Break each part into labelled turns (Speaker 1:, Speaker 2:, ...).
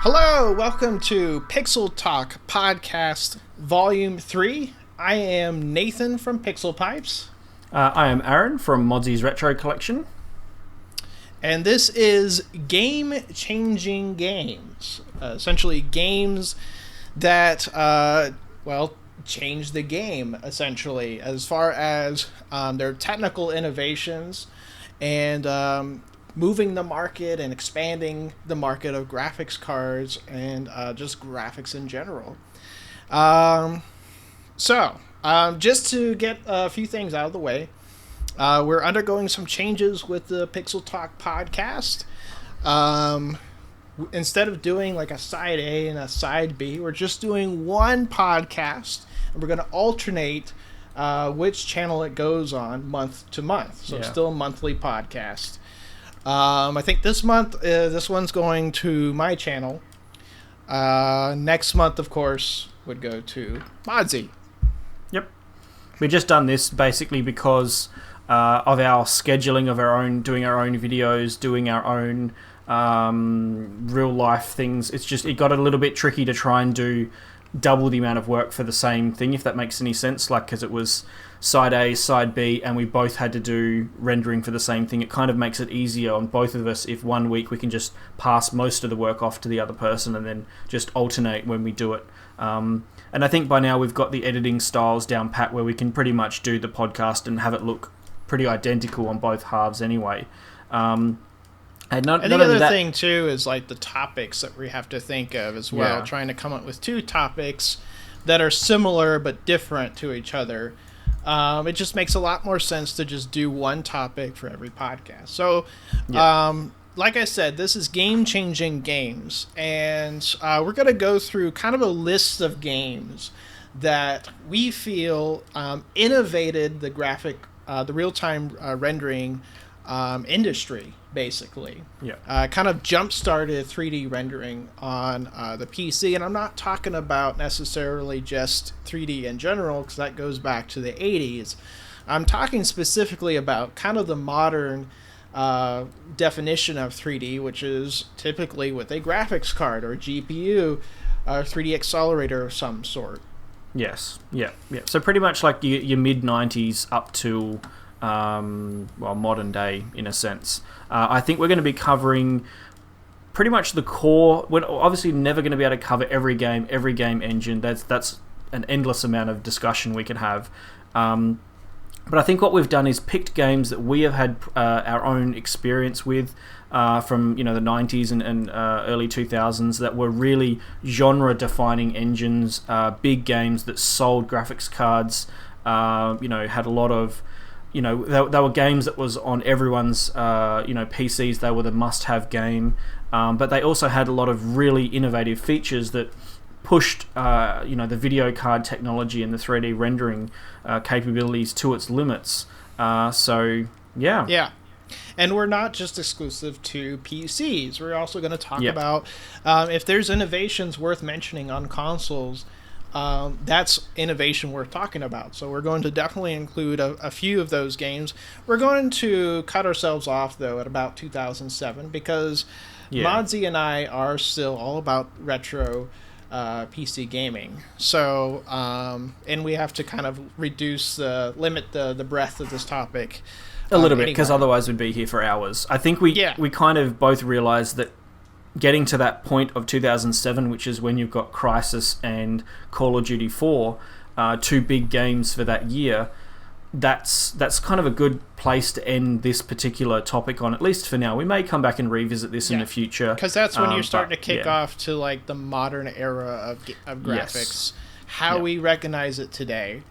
Speaker 1: Hello, welcome to Pixel Talk Podcast Volume 3. I am Nathan from PixelPipes.
Speaker 2: I am Aaron from Modzy's Retro Collection.
Speaker 1: And this is game-changing games. Essentially games that, change the game, essentially, as far as their technical innovations and moving the market and expanding the market of graphics cards and just graphics in general. Just to get a few things out of the way, we're undergoing some changes with the Pixel Talk podcast. Instead of doing like a side A and a side B, we're just doing one podcast, and we're going to alternate which channel it goes on month to month. So it's still a monthly podcast. I think this month, this one's going to my channel. Next month, of course, would go to Modzy.
Speaker 2: Yep. We've just done this basically because of our scheduling of our own, doing our own videos, doing our own real life things. It got a little bit tricky to try and do double the amount of work for the same thing, if that makes any sense. Like, because it was side A, side B, and we both had to do rendering for the same thing. It kind of makes it easier on both of us if one week we can just pass most of the work off to the other person and then just alternate when we do it. And I think by now we've got the editing styles down pat where we can pretty much do the podcast and have it look pretty identical on both halves anyway.
Speaker 1: And the other thing, too, is like the topics that we have to think of as well. Yeah. Trying to come up with two topics that are similar but different to each other. It just makes a lot more sense to just do one topic for every podcast. So, like I said, this is game-changing games. And we're going to go through kind of a list of games that we feel innovated the the real-time rendering industry, basically. Kind of jump-started 3D rendering on the PC, and I'm not talking about necessarily just 3D in general, because that goes back to the 80s. I'm talking specifically about kind of the modern definition of 3D, which is typically with a graphics card or a GPU or 3D accelerator of some sort.
Speaker 2: Yes, yeah. So pretty much like your mid-90s up to modern day, in a sense. I think we're going to be covering pretty much the core. We're obviously never going to be able to cover every game engine. That's an endless amount of discussion we can have. But I think what we've done is picked games that we have had our own experience with from the 90s and early 2000s that were really genre-defining engines, big games that sold graphics cards, had a lot of... they were games that was on everyone's, PCs. They were the must-have game, but they also had a lot of really innovative features that pushed, the video card technology and the 3D rendering capabilities to its limits. Yeah. And we're not just exclusive to PCs. We're also going to talk about if there's innovations worth mentioning on consoles. That's innovation worth talking about. So we're going to definitely include a few of those games. We're going to cut ourselves off, though, at about 2007 because Modzy and I are still all about retro PC gaming. So, and we have to kind of limit the breadth of this topic. A little bit, because otherwise we'd be here for hours. I think we kind of both realized that getting to that point of 2007, which is when you've got Crysis and Call of Duty 4, two big games for that year, that's kind of a good place to end this particular topic on, at least for now. We may come back and revisit this in the future.
Speaker 1: Because that's when you're starting to kick off to like the modern era of graphics, how we recognize it today.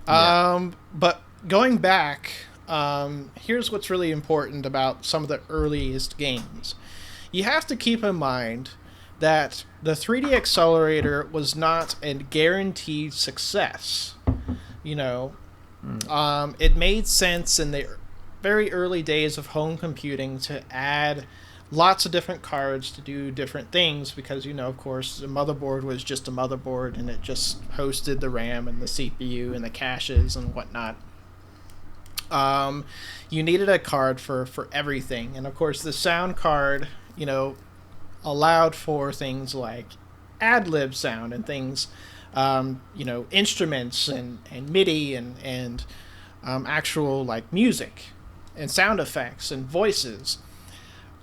Speaker 1: But going back... here's what's really important about some of the earliest games. You have to keep in mind that the 3D accelerator was not a guaranteed success. It made sense in the very early days of home computing to add lots of different cards to do different things because, of course, the motherboard was just a motherboard and it just hosted the RAM and the CPU and the caches and whatnot. You needed a card for everything. And, of course, the sound card, allowed for things like ad-lib sound and things, instruments and MIDI and actual, like, music and sound effects and voices.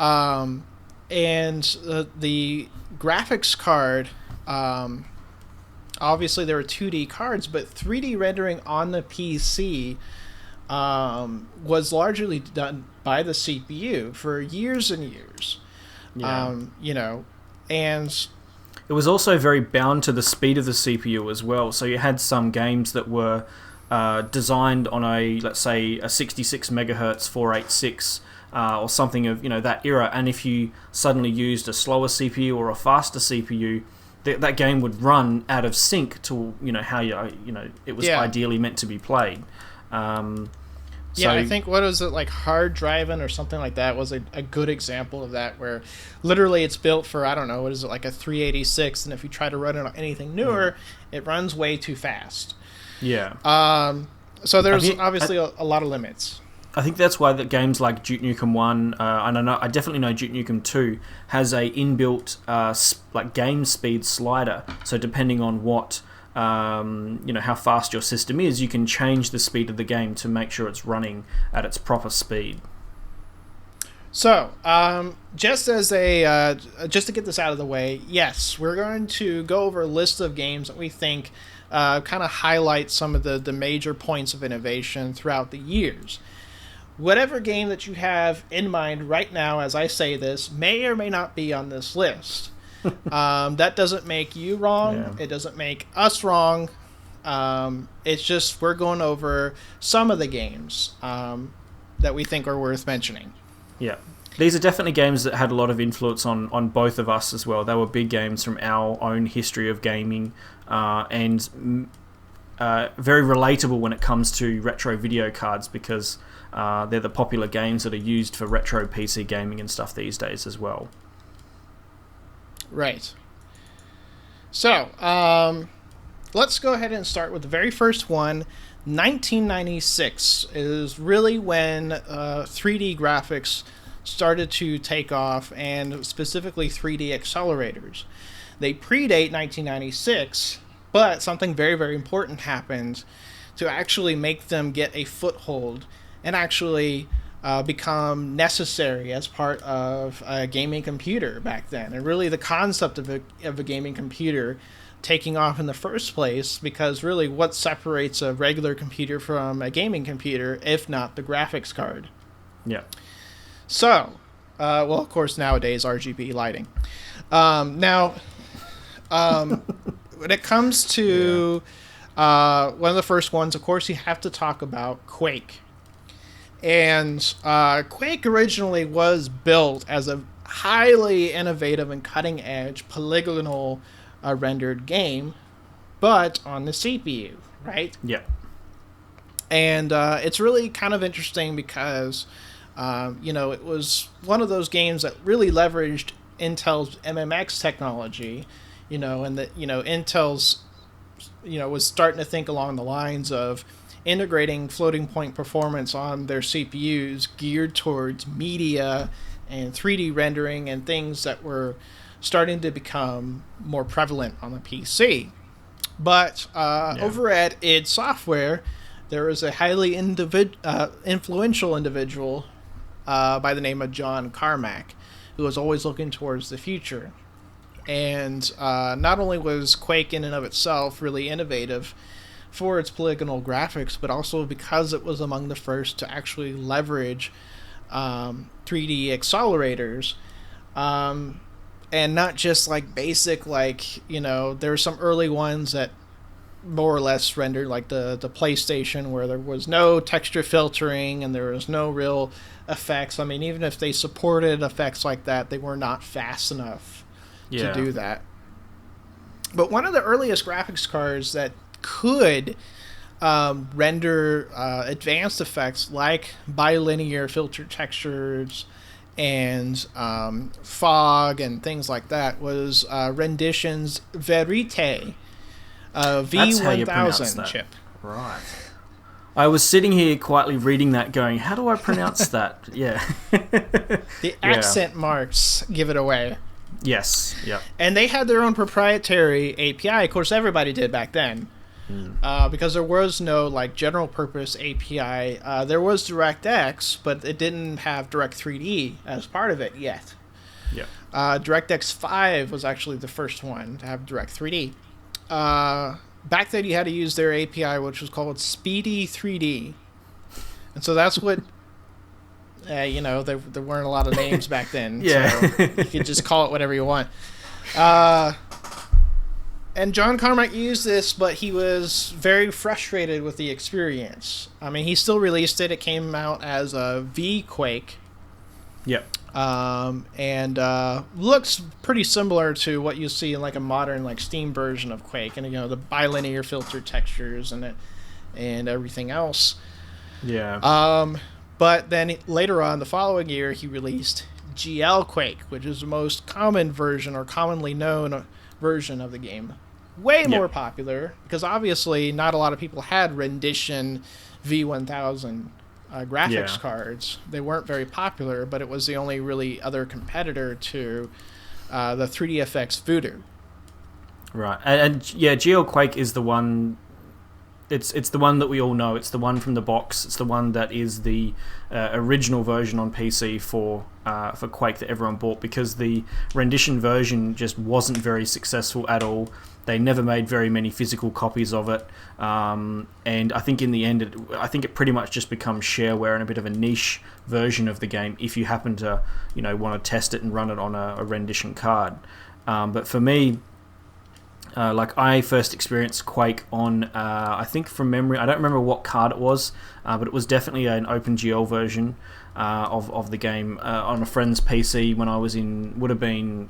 Speaker 1: And the graphics card, obviously there were 2D cards, but 3D rendering on the PC was largely done by the CPU for years and years.
Speaker 2: Yeah.
Speaker 1: And
Speaker 2: it was also very bound to the speed of the CPU as well. So you had some games that were designed on let's say a 66 megahertz 486 or something of that era, and if you suddenly used a slower CPU or a faster CPU, that game would run out of sync to how it was ideally meant to be played.
Speaker 1: I think what was it, like hard driving or something like that was a good example of that, where literally it's built for, I don't know, what is it, like a 386, and if you try to run it on anything newer, it runs way too fast.
Speaker 2: Yeah.
Speaker 1: So there's obviously a lot of limits.
Speaker 2: I think that's why that games like Duke Nukem 1, and I definitely know Duke Nukem 2 has a inbuilt like game speed slider. So depending on what how fast your system is, you can change the speed of the game to make sure it's running at its proper speed.
Speaker 1: So, just to get this out of the way, yes, we're going to go over a list of games that we think kind of highlight some of the major points of innovation throughout the years. Whatever game that you have in mind right now as I say this may or may not be on this list. That doesn't make you wrong. Yeah. It doesn't make us wrong. It's just we're going over some of the games that we think are worth mentioning.
Speaker 2: Yeah. These are definitely games that had a lot of influence on both of us as well. They were big games from our own history of gaming and very relatable when it comes to retro video cards because they're the popular games that are used for retro PC gaming and stuff these days as well.
Speaker 1: Right. So, let's go ahead and start with the very first one. 1996 is really when 3D graphics started to take off, and specifically 3D accelerators. They predate 1996, but something very, very important happened to actually make them get a foothold and actually become necessary as part of a gaming computer back then. And really the concept of a gaming computer taking off in the first place, because really what separates a regular computer from a gaming computer, if not the graphics card?
Speaker 2: Yeah.
Speaker 1: So, well, of course, nowadays, RGB lighting. Now, when it comes to one of the first ones, of course, you have to talk about Quake. And Quake originally was built as a highly innovative and cutting-edge polygonal rendered game, but on the CPU, right?
Speaker 2: Yeah.
Speaker 1: And it's really kind of interesting because, it was one of those games that really leveraged Intel's MMX technology, and that, Intel's, was starting to think along the lines of integrating floating point performance on their CPUs geared towards media and 3D rendering and things that were starting to become more prevalent on the PC. But over at id Software, there was a highly influential individual by the name of John Carmack, who was always looking towards the future. And not only was Quake in and of itself really innovative for its polygonal graphics, but also because it was among the first to actually leverage 3D accelerators, and not just like basic, there were some early ones that more or less rendered like the PlayStation, where there was no texture filtering and there was no real effects. I mean, even if they supported effects like that, they were not fast enough to do that. But one of the earliest graphics cards that could render advanced effects like bilinear filter textures and fog and things like that was Rendition's Verite V1000 chip.
Speaker 2: Right. I was sitting here quietly reading that going, how do I pronounce that? Yeah.
Speaker 1: The accent marks give it away.
Speaker 2: Yes, yeah.
Speaker 1: And they had their own proprietary API. Of course, everybody did back then. Because there was no like general purpose API. There was DirectX, but it didn't have Direct 3D as part of it yet.
Speaker 2: Yeah.
Speaker 1: DirectX 5 was actually the first one to have Direct 3D. Back then, you had to use their API, which was called Speedy 3D, and so that's what. There weren't a lot of names back then.
Speaker 2: Yeah.
Speaker 1: So you could just call it whatever you want. And John Carmack used this, but he was very frustrated with the experience. I mean, he still released it. It came out as a V Quake.
Speaker 2: Yep.
Speaker 1: And looks pretty similar to what you see in like a modern like Steam version of Quake, and the bilinear filter textures and everything else.
Speaker 2: Yeah.
Speaker 1: But then later on, the following year, he released GL Quake, which is the most common version or commonly known version of the game. Way more popular, because obviously not a lot of people had Rendition V1000 graphics cards. They weren't very popular, but it was the only really other competitor to the 3DFX Voodoo.
Speaker 2: Right. And GL Quake is the one... It's the one that we all know. It's the one from the box. It's the one that is the original version on PC for Quake that everyone bought, because the Rendition version just wasn't very successful at all. They never made very many physical copies of it, and I think in the end, it pretty much just becomes shareware and a bit of a niche version of the game if you happen to want to test it and run it on a Rendition card. But for me, I first experienced Quake on, I think from memory, I don't remember what card it was, but it was definitely an OpenGL version of the game on a friend's PC when I was would have been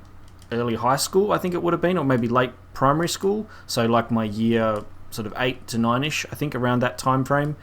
Speaker 2: early high school, I think it would have been, or maybe late primary school, so like my year sort of 8 to 9-ish, I think, around that time frame.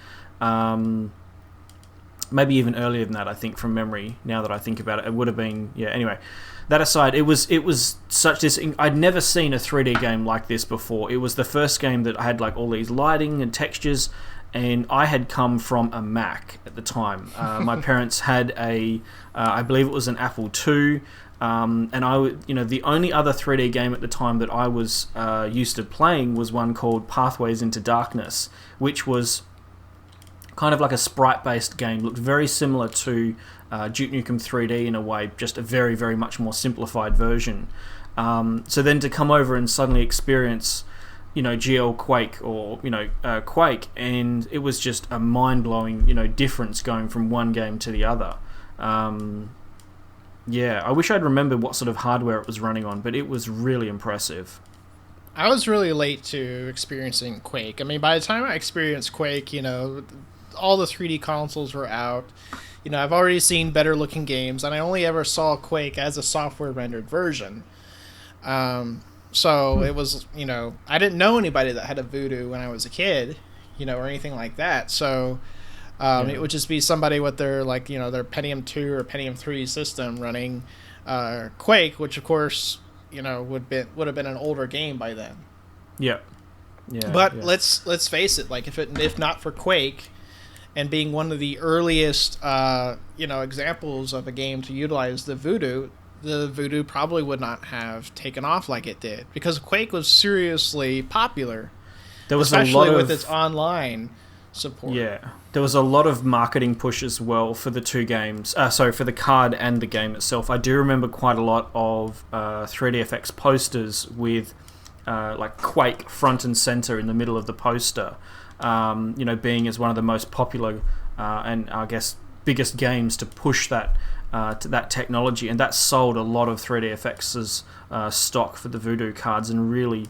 Speaker 2: Maybe even earlier than that, I think, from memory, now that I think about it. It would have been, anyway. That aside, it was such this... I'd never seen a 3D game like this before. It was the first game that I had like all these lighting and textures, and I had come from a Mac at the time. My parents had I believe it was an Apple II, and the only other 3D game at the time that I was used to playing was one called Pathways into Darkness, which was kind of like a sprite-based game, looked very similar to Duke Nukem 3D in a way, just a very, very much more simplified version. So then to come over and suddenly experience, GL Quake or, Quake, and it was just a mind-blowing, difference going from one game to the other. I wish I'd remembered what sort of hardware it was running on, but it was really impressive.
Speaker 1: I was really late to experiencing Quake. I mean, by the time I experienced Quake, all the 3D consoles were out. I've already seen better looking games, and I only ever saw Quake as a software rendered version. So it was, I didn't know anybody that had a Voodoo when I was a kid, or anything like that. So it would just be somebody with their, their Pentium 2 or Pentium 3 system running Quake, which of course, would have been an older game by then.
Speaker 2: Yeah.
Speaker 1: But let's face it, if not for Quake, and being one of the earliest, examples of a game to utilize the Voodoo probably would not have taken off like it did, because Quake was seriously popular.
Speaker 2: There was
Speaker 1: especially with its online support.
Speaker 2: Yeah, there was a lot of marketing push as well for the two games. For the card and the game itself. I do remember quite a lot of 3DFX posters with Quake front and center in the middle of the poster. Being as one of the most popular and I guess biggest games to push that to that technology, and that sold a lot of 3DFX's stock for the Voodoo cards and really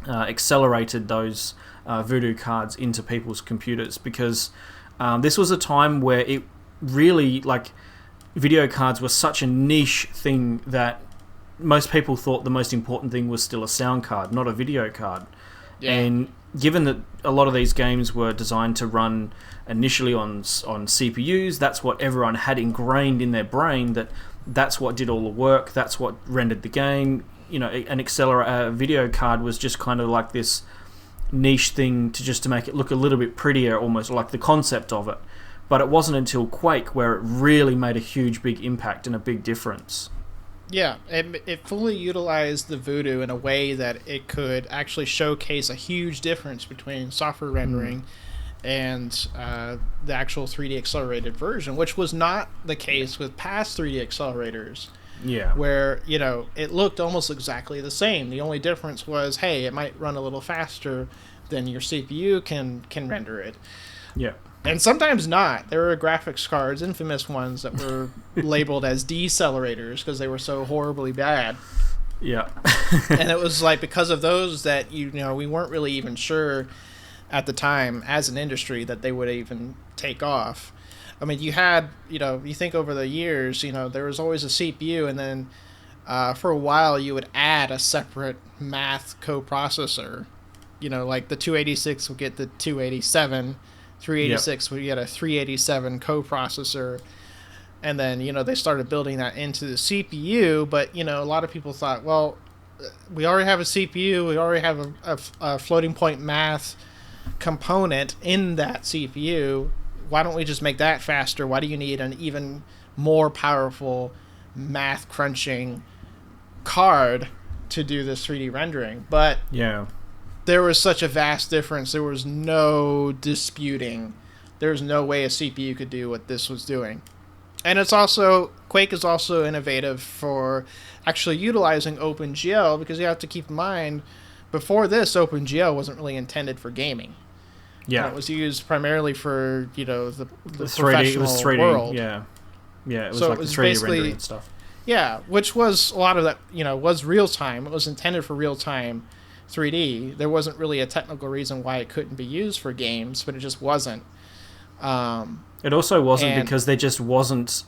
Speaker 2: accelerated those Voodoo cards into people's computers, because this was a time where it really, like, video cards were such a niche thing that most people thought the most important thing was still a sound card, not a video card. Yeah. And given that a lot of these games were designed to run initially on CPUs, that's what everyone had ingrained in their brain, that's what did all the work, that's what rendered the game. You know, an video card was just kind of like this niche thing to make it look a little bit prettier, almost like the concept of it. But it wasn't until Quake where it really made a huge, big impact and a big difference.
Speaker 1: Yeah, it fully utilized the Voodoo in a way that it could actually showcase a huge difference between software rendering and the actual 3D accelerated version, which was not the case with past 3D accelerators.
Speaker 2: Yeah.
Speaker 1: Where, you know, it looked almost exactly the same. The only difference was, hey, it might run a little faster than your CPU can render it.
Speaker 2: Yeah.
Speaker 1: And sometimes not. There were graphics cards, infamous ones, that were labeled as decelerators because they were so horribly bad.
Speaker 2: Yeah.
Speaker 1: And it was like because of those that, you know, we weren't really even sure at the time as an industry that they would even take off. I mean, you had, you know, you think over the years, you know, there was always a CPU, and then for a while you would add a separate math coprocessor. You know, like the 286 would get the 287, 386 would get a 387 coprocessor, and then, you know, they started building that into the CPU. But, you know, a lot of people thought, well, we already have a CPU, we already have a floating point math component in that CPU. Why don't we just make that faster? Why do you need an even more powerful math crunching card to do this 3D rendering? But
Speaker 2: yeah,
Speaker 1: there was such a vast difference. There was no disputing. There's no way a CPU could do what this was doing. And it's also, Quake is also innovative for actually utilizing OpenGL, because you have to keep in mind, before this, OpenGL wasn't really intended for gaming.
Speaker 2: Yeah,
Speaker 1: and it was used primarily for, you know, the
Speaker 2: 3D,
Speaker 1: professional
Speaker 2: it was 3D,
Speaker 1: world.
Speaker 2: Yeah, it was
Speaker 1: so
Speaker 2: like
Speaker 1: it was
Speaker 2: the 3D rendering and stuff.
Speaker 1: Yeah, which was a lot of that, you know, was real time. It was intended for real time 3D. There wasn't really a technical reason why it couldn't be used for games, but it just wasn't.
Speaker 2: It also wasn't because there just wasn't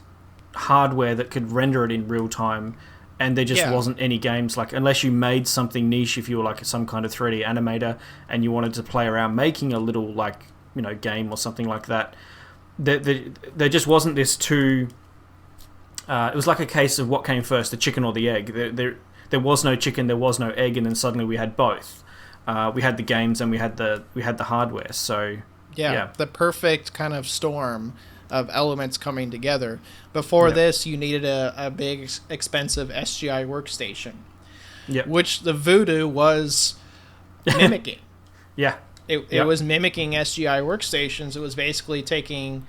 Speaker 2: hardware that could render it in real time, and there just wasn't any games, like, unless you made something niche, if you were like some kind of 3D animator and you wanted to play around making a little, like, you know, game or something like that, there just wasn't this it was like a case of what came first, the chicken or the egg. There was no chicken, there was no egg, and then suddenly we had both. We had the games and we had the hardware. So yeah,
Speaker 1: the perfect kind of storm of elements coming together. Before this, you needed a big, expensive SGI workstation, which the Voodoo was mimicking. It was mimicking SGI workstations. It was basically taking,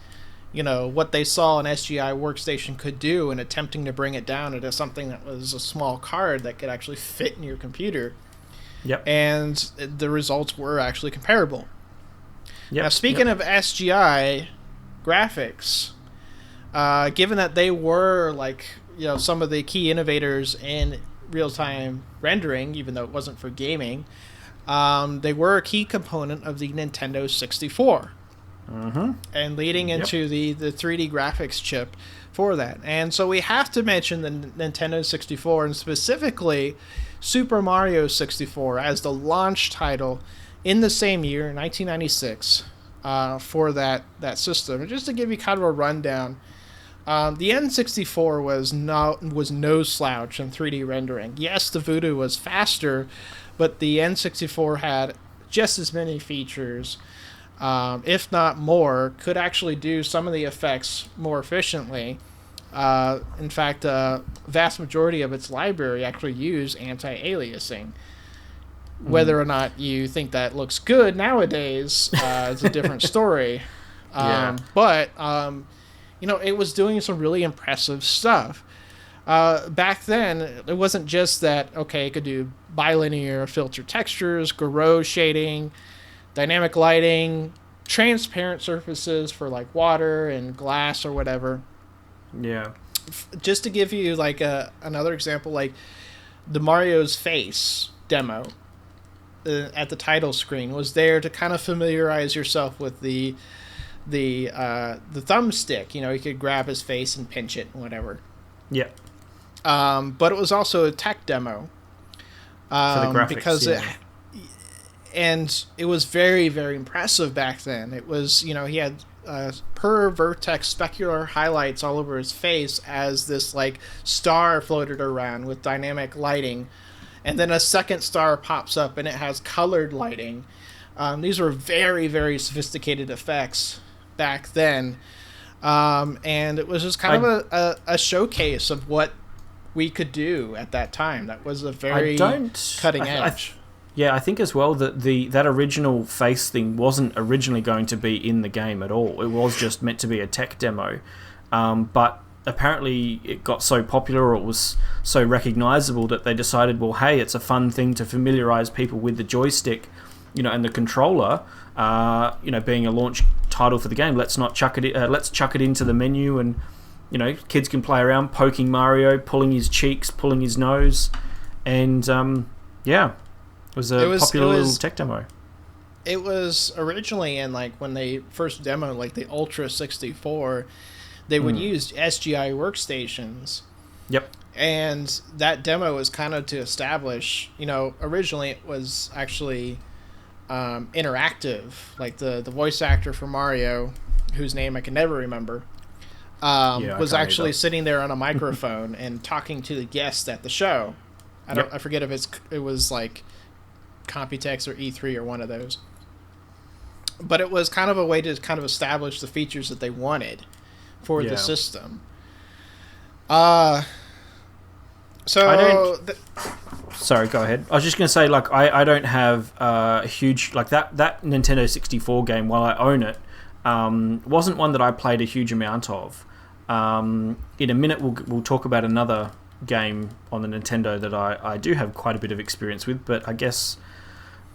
Speaker 1: you know, what they saw an SGI workstation could do and attempting to bring it down into something that was a small card that could actually fit in your computer. And the results were actually comparable. Now, speaking of SGI graphics, given that they were, like, you know, some of the key innovators in real-time rendering, even though it wasn't for gaming, they were a key component of the Nintendo 64. And leading into the 3D graphics chip for that. And so we have to mention the Nintendo 64, and specifically Super Mario 64 as the launch title in the same year, 1996, for that system. And just to give you kind of a rundown, the N64 was no slouch in 3D rendering. Yes, the Voodoo was faster, but the N64 had just as many features, if not more, could actually do some of the effects more efficiently. In fact, a vast majority of its library actually use anti-aliasing. Whether or not you think that looks good nowadays is a different story. But, you know, it was doing some really impressive stuff. Back then, it wasn't just that, okay, it could do bilinear filter textures, Garot shading, dynamic lighting, transparent surfaces for, like, water and glass or whatever. Just to give you, like, another example, like the Mario's face demo. at the title screen was there to kind of familiarize yourself with the thumbstick. You could grab his face and pinch it and whatever.
Speaker 2: Yeah.
Speaker 1: But it was also a tech demo.
Speaker 2: For the graphics,
Speaker 1: because it was very, very impressive back then. It was, he had per vertex specular highlights all over his face as this like star floated around with dynamic lighting, and then a second star pops up and it has colored lighting. These were very, very sophisticated effects back then, and it was just kind of a showcase of what we could do at that time. That was a very cutting edge.
Speaker 2: I think as well that that original face thing wasn't originally going to be in the game at all. It was just meant to be a tech demo. But apparently it got so popular, or it was so recognizable, that they decided, well, hey, it's a fun thing to familiarize people with the joystick, and the controller, being a launch title for the game. Let's chuck it into the menu, and kids can play around poking Mario, pulling his cheeks, pulling his nose, and it was a popular little tech demo.
Speaker 1: It was originally in, like, when they first demoed, like, the Ultra 64, they would use SGI workstations.
Speaker 2: Yep.
Speaker 1: And that demo was kind of to establish, originally it was actually interactive. Like, the voice actor for Mario, whose name I can never remember, was actually sitting there on a microphone and talking to the guests at the show. I forget if it was, like, Computex or E3 or one of those, but it was kind of a way to kind of establish the features that they wanted for the system.
Speaker 2: Sorry, go ahead. I was just going to say, like, I don't have a huge, like, that Nintendo 64 game, while I own it, wasn't one that I played a huge amount of. In a minute we'll talk about another game on the Nintendo that I do have quite a bit of experience with, but I guess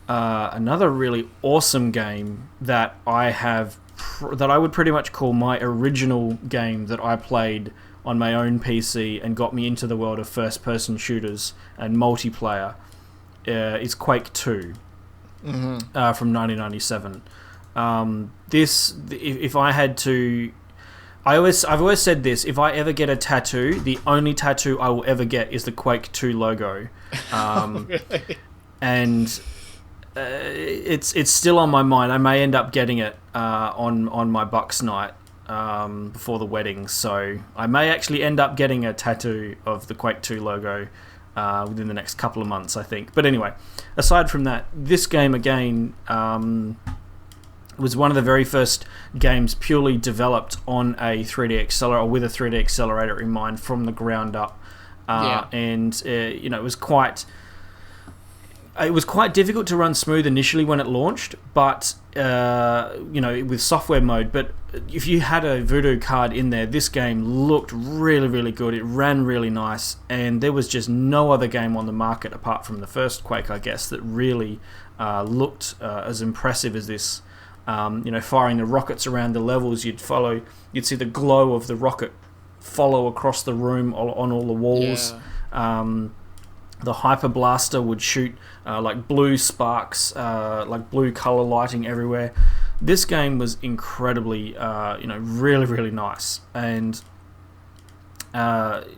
Speaker 2: another really awesome game that I have that I would pretty much call my original game that I played on my own PC and got me into the world of first-person shooters and multiplayer is Quake 2 from 1997. If I had to... I've always said this: if I ever get a tattoo, the only tattoo I will ever get is the Quake 2 logo,
Speaker 1: Really?
Speaker 2: And it's still on my mind. I may end up getting it on my Bucks night before the wedding, so I may actually end up getting a tattoo of the Quake 2 logo within the next couple of months, I think. But anyway, aside from that, this game again. Was one of the very first games purely developed on a 3D accelerator, or with a 3D accelerator in mind from the ground up. And it was quite difficult to run smooth initially when it launched, but with software mode. But if you had a Voodoo card in there, this game looked really, really good. It ran really nice, and there was just no other game on the market apart from the first Quake, I guess, that really looked as impressive as this. Firing the rockets around the levels, you'd see the glow of the rocket follow across the room on all the walls. Yeah. The Hyper Blaster would shoot like blue sparks, like blue color lighting everywhere. This game was incredibly, really, really nice. And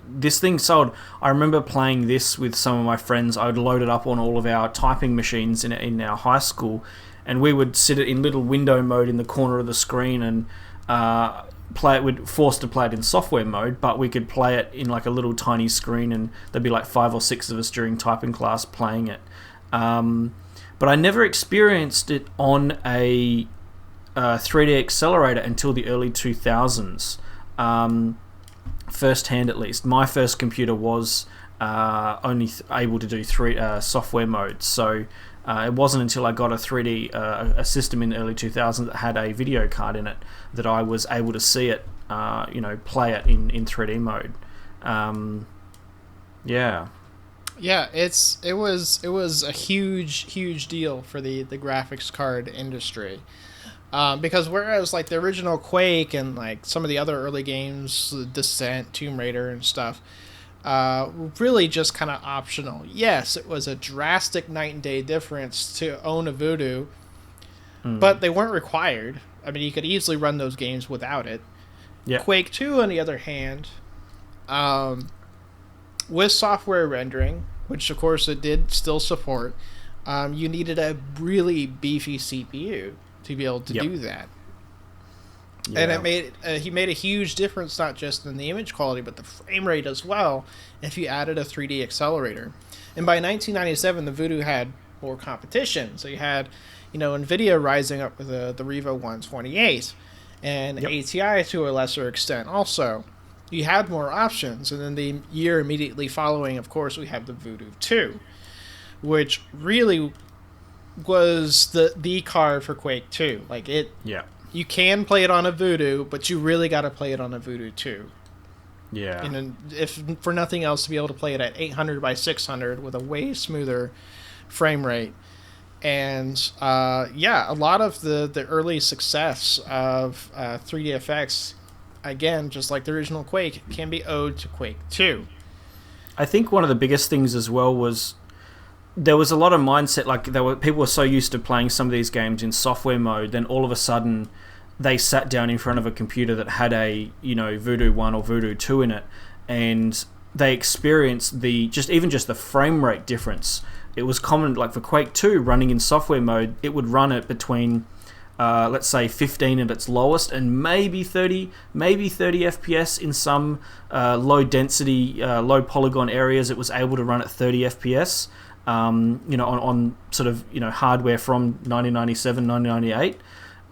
Speaker 2: this thing sold. I remember playing this with some of my friends. I would load it up on all of our typing machines in our high school, and we would sit it in little window mode in the corner of the screen and play it. We'd forced to play it in software mode, but we could play it in like a little tiny screen, and there'd be like 5 or 6 of us during typing class playing it. But I never experienced it on a 3D accelerator until the early 2000s. Firsthand, at least. My first computer was only able to do software mode, so it wasn't until I got a 3D a system in the early 2000s that had a video card in it that I was able to see it, play it in 3D mode.
Speaker 1: Yeah, it was a huge deal for the graphics card industry, because whereas like the original Quake and like some of the other early games, Descent, Tomb Raider, and stuff, really just kind of optional. Yes, it was a drastic night and day difference to own a Voodoo, but they weren't required. I mean, you could easily run those games without it.
Speaker 2: Yep.
Speaker 1: Quake 2, on the other hand, with software rendering, which of course it did still support, you needed a really beefy CPU to be able to do that. Yeah. And he made a huge difference, not just in the image quality, but the frame rate as well, if you added a 3D accelerator. And by 1997, the Voodoo had more competition. So you had, NVIDIA rising up with the Revo 128, and ATI to a lesser extent also. You had more options, and then the year immediately following, of course, we have the Voodoo 2, which really was the card for Quake 2. Like, it...
Speaker 2: Yeah.
Speaker 1: You can play it on a Voodoo, but you really got to play it on a Voodoo 2.
Speaker 2: Yeah.
Speaker 1: And if for nothing else, to be able to play it at 800 by 600 with a way smoother frame rate. And a lot of the early success of 3DFX, again, just like the original Quake, can be owed to Quake 2.
Speaker 2: I think one of the biggest things as well was there was a lot of mindset, like people were so used to playing some of these games in software mode, then all of a sudden they sat down in front of a computer that had a Voodoo 1 or Voodoo 2 in it, and they experienced just the frame rate difference. It was common, like for Quake 2 running in software mode, it would run at between let's say 15 at its lowest and maybe 30 FPS in some low density, low polygon areas. It was able to run at 30 FPS. On sort of, hardware from 1997, 1998.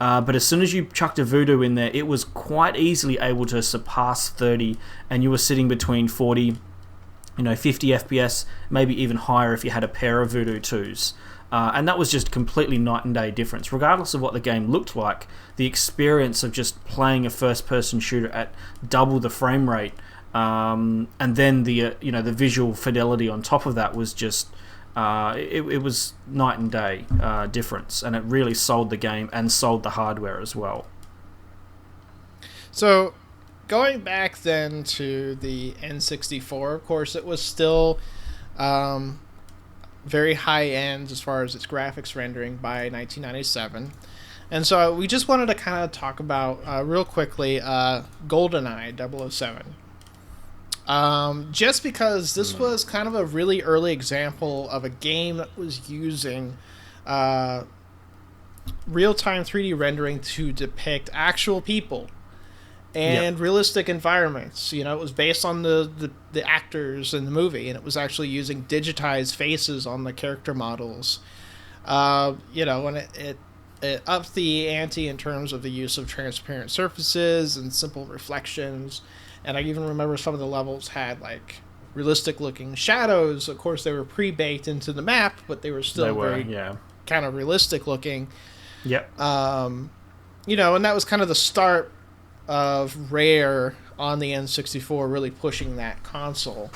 Speaker 2: But as soon as you chucked a Voodoo in there, it was quite easily able to surpass 30, and you were sitting between 40, 50 FPS, maybe even higher if you had a pair of Voodoo 2s. And that was just completely night and day difference. Regardless of what the game looked like, the experience of just playing a first-person shooter at double the frame rate, and then the visual fidelity on top of that was just... It was night and day difference, and it really sold the game and sold the hardware as well.
Speaker 1: So, going back then to the N64, of course, it was still very high-end as far as its graphics rendering by 1997. And so we just wanted to kind of talk about, real quickly, GoldenEye 007. Just because this was kind of a really early example of a game that was using real-time 3D rendering to depict actual people and realistic environments. It was based on the actors in the movie, and it was actually using digitized faces on the character models. And it upped the ante in terms of the use of transparent surfaces and simple reflections. And I even remember some of the levels had, like, realistic-looking shadows. Of course, they were pre-baked into the map, but they were still kind of realistic-looking.
Speaker 2: Yep.
Speaker 1: And that was kind of the start of Rare on the N64 really pushing that console.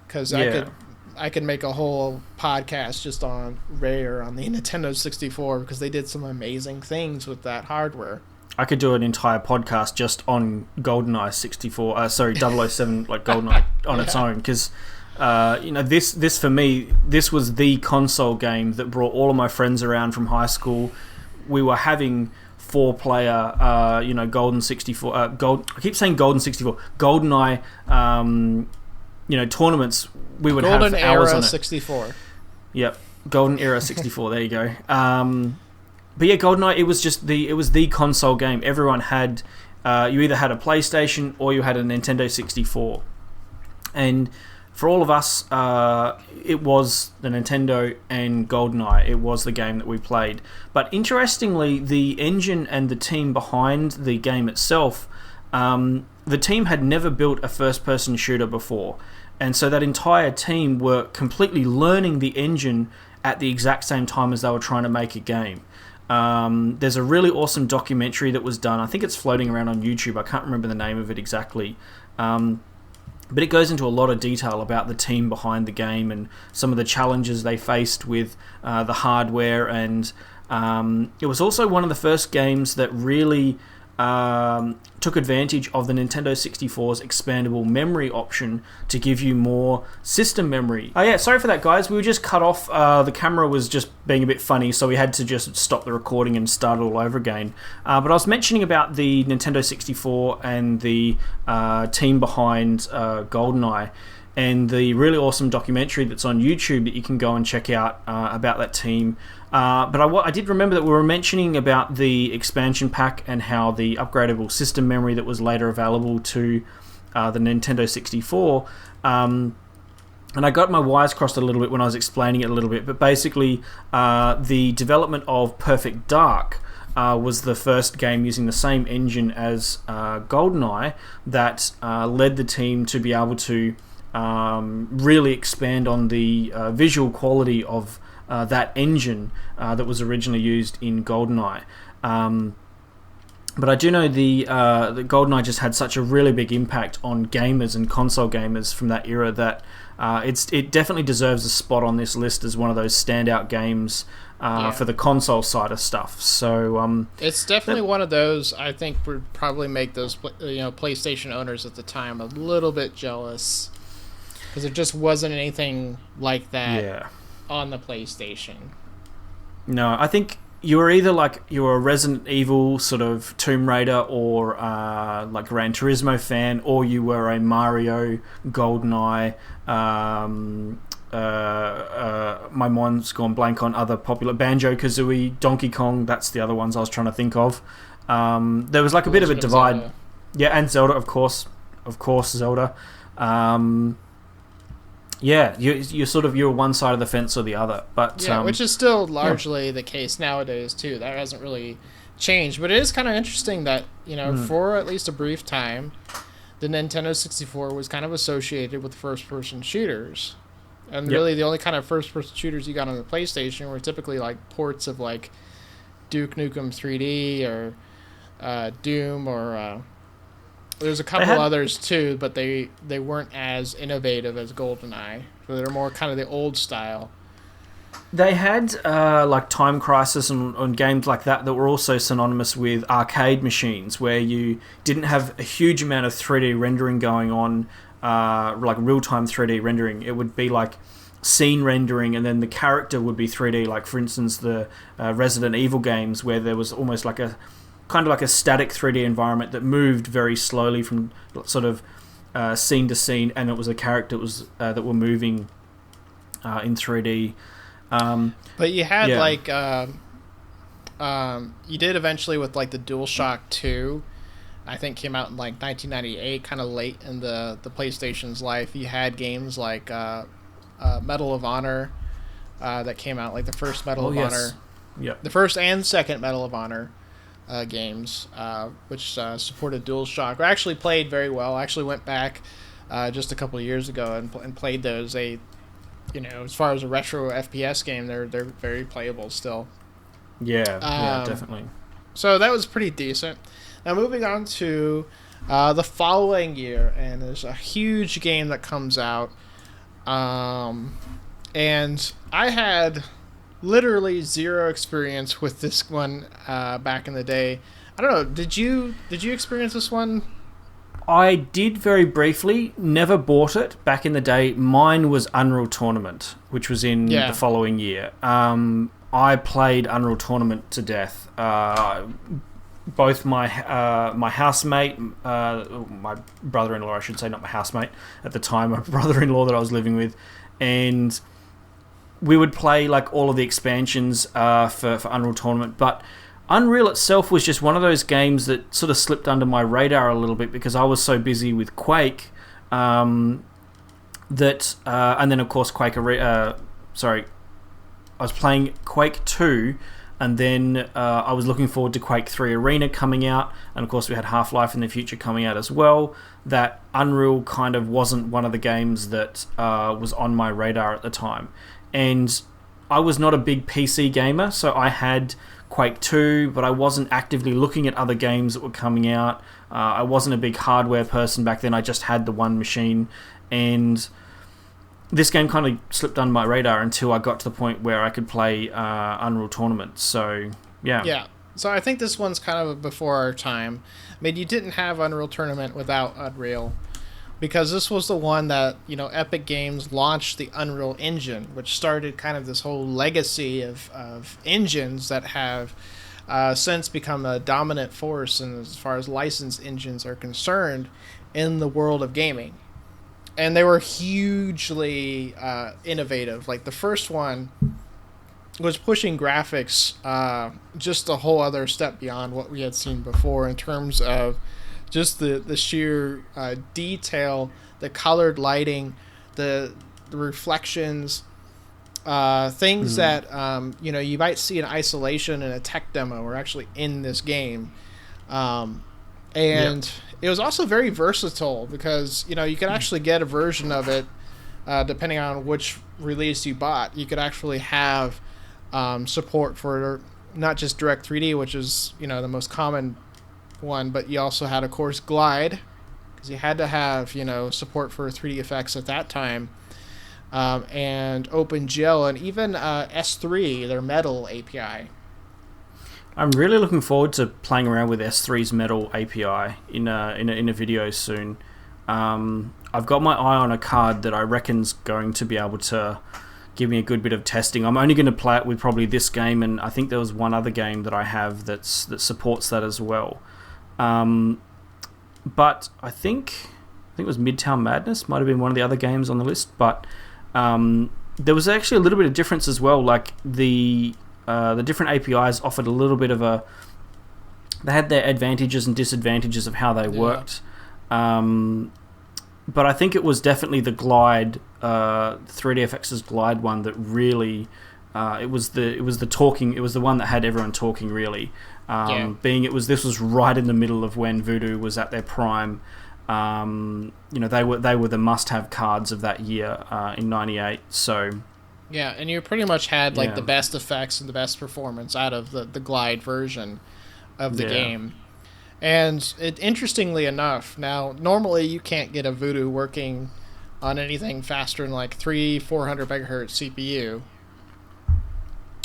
Speaker 1: Because I could make a whole podcast just on Rare on the Nintendo 64 because they did some amazing things with that hardware.
Speaker 2: I could do an entire podcast just on GoldenEye 007, like GoldenEye on its own, because this for me, this was the console game that brought all of my friends around from high school. We were having 4-player, Golden 64, I keep saying Golden 64, GoldenEye, tournaments. We would
Speaker 1: Golden
Speaker 2: have hours
Speaker 1: Era
Speaker 2: on it.
Speaker 1: 64.
Speaker 2: Yep, Golden Era 64. There you go. But yeah, GoldenEye, it was the console game. Everyone had, you either had a PlayStation or you had a Nintendo 64. And for all of us, it was the Nintendo and GoldenEye. It was the game that we played. But interestingly, the engine and the team behind the game itself, the team had never built a first-person shooter before. And so that entire team were completely learning the engine at the exact same time as they were trying to make a game. There's a really awesome documentary that was done. I think it's floating around on YouTube. I can't remember the name of it exactly. But it goes into a lot of detail about the team behind the game and some of the challenges they faced with the hardware. And it was also one of the first games that really took advantage of the Nintendo 64's expandable memory option to give you more system memory. Oh yeah, sorry for that, guys. We were just cut off. The camera was just being a bit funny, so we had to just stop the recording and start it all over again. But I was mentioning about the Nintendo 64 and the team behind GoldenEye, and the really awesome documentary that's on YouTube that you can go and check out about that team. But I did remember that we were mentioning about the expansion pack and how the upgradable system memory that was later available to the Nintendo 64. And I got my wires crossed a little bit when I was explaining it a little bit. But basically, the development of Perfect Dark was the first game using the same engine as GoldenEye that led the team to be able to really expand on the visual quality of that engine that was originally used in GoldenEye. But I do know the GoldenEye just had such a really big impact on gamers and console gamers from that era that it definitely deserves a spot on this list as one of those standout games for the console side of stuff. So
Speaker 1: it's definitely one of those. I think would probably make those PlayStation owners at the time a little bit jealous, because there just wasn't anything like that on the PlayStation.
Speaker 2: No, I think you were either a Resident Evil sort of Tomb Raider or like Gran Turismo fan, or you were a Mario, GoldenEye. My mind's gone blank on other popular Banjo-Kazooie, Donkey Kong. That's the other ones I was trying to think of. There was like a bit of a divide. Zelda. Yeah, and Zelda, of course, Zelda. Yeah, you're one side of the fence or the other, but
Speaker 1: which is still largely the case nowadays too. That hasn't really changed, but it is kind of interesting that for at least a brief time, the Nintendo 64 was kind of associated with first-person shooters, and really the only kind of first-person shooters you got on the PlayStation were typically like ports of like Duke Nukem 3D or Doom or. There's a couple others too, but they weren't as innovative as GoldenEye. So they're more kind of the old style.
Speaker 2: They had like Time Crisis and games like that were also synonymous with arcade machines, where you didn't have a huge amount of 3D rendering going on, like real-time 3D rendering. It would be like scene rendering, and then the character would be 3D. Like for instance, the Resident Evil games, where there was almost like a kind of like a static 3D environment that moved very slowly from sort of scene to scene, and it was a character that were moving in 3D.
Speaker 1: But you had like you did eventually with like the DualShock 2. I think came out in like 1998, kind of late in the PlayStation's life. You had games like Medal of Honor that came out, like the first Medal of Honor, the first and second Medal of Honor games, which supported DualShock. I actually played very well. I actually went back just a couple of years ago and played those. As far as a retro FPS game, they're very playable still.
Speaker 2: Yeah, definitely.
Speaker 1: So that was pretty decent. Now moving on to the following year, and there's a huge game that comes out, and I had literally zero experience with this one back in the day. I don't know. Did you experience this one?
Speaker 2: I did very briefly. Never bought it back in the day. Mine was Unreal Tournament, which was in the following year. I played Unreal Tournament to death. Both my housemate, my brother-in-law, I should say, not my housemate at the time, my brother-in-law that I was living with, and we would play like all of the expansions for Unreal Tournament. But Unreal itself was just one of those games that sort of slipped under my radar a little bit because I was so busy with Quake and then of course Quake. I was playing Quake 2, and then I was looking forward to Quake 3 Arena coming out, and of course we had Half-Life in the future coming out as well. That Unreal kind of wasn't one of the games that was on my radar at the time. And I was not a big PC gamer, so I had Quake 2, but I wasn't actively looking at other games that were coming out. I wasn't a big hardware person back then. I just had the one machine, and this game kind of slipped under my radar until I got to the point where I could play Unreal Tournament. So, yeah.
Speaker 1: Yeah. So I think this one's kind of before our time. I mean, you didn't have Unreal Tournament without Unreal, because this was the one that, Epic Games launched the Unreal Engine, which started kind of this whole legacy of engines that have since become a dominant force in as far as licensed engines are concerned in the world of gaming. And they were hugely innovative. Like the first one was pushing graphics just a whole other step beyond what we had seen before in terms of just the sheer detail, the colored lighting, the reflections, things that you might see in isolation in a tech demo or actually in this game. It was also very versatile because you could actually get a version of it depending on which release you bought. You could actually have support for not just Direct 3D, which is the most common one, but you also had, of course, Glide, because you had to have support for 3D effects at that time, and OpenGL, and even S3, their Metal API.
Speaker 2: I'm really looking forward to playing around with S3's Metal API in a video soon. I've got my eye on a card that I reckon's going to be able to give me a good bit of testing. I'm only going to play it with probably this game, and I think there was one other game that I have that supports that as well. But I think it was Midtown Madness, might have been one of the other games on the list, but there was actually a little bit of difference as well. Like the different APIs offered a little bit of they had their advantages and disadvantages of how they worked. But I think it was definitely the Glide, 3DFX's Glide one that really, it was the talking. It was the one that had everyone talking really. This was right in the middle of when Voodoo was at their prime. They were the must-have cards of that year in '98. So.
Speaker 1: Yeah, and you pretty much had the best effects and the best performance out of the Glide version of the game. And interestingly enough, now normally you can't get a Voodoo working on anything faster than 400 megahertz CPU.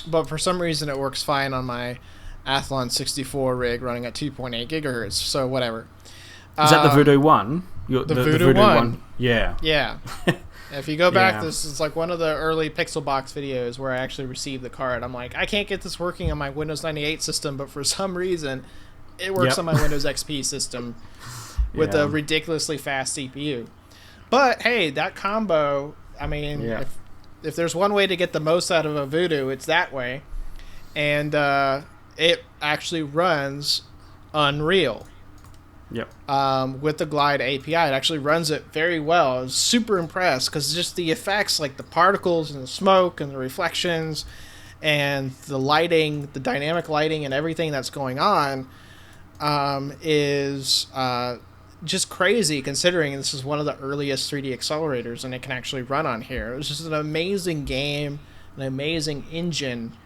Speaker 1: But for some reason it works fine on my Athlon 64 rig running at 2.8 gigahertz, so whatever.
Speaker 2: Is that the Voodoo 1?
Speaker 1: The Voodoo 1?
Speaker 2: Yeah.
Speaker 1: Yeah. If you go back, this is one of the early PixelBox videos where I actually received the card. I'm like, I can't get this working on my Windows 98 system, but for some reason it works on my Windows XP system with a ridiculously fast CPU. But hey, that combo, I mean, if there's one way to get the most out of a Voodoo, it's that way. And it actually runs Unreal. With the Glide API, it actually runs it very well. I was super impressed because just the effects, like the particles and the smoke and the reflections and the lighting, the dynamic lighting and everything that's going on is just crazy considering this is one of the earliest 3D accelerators and it can actually run on here. It was just an amazing game, an amazing engine.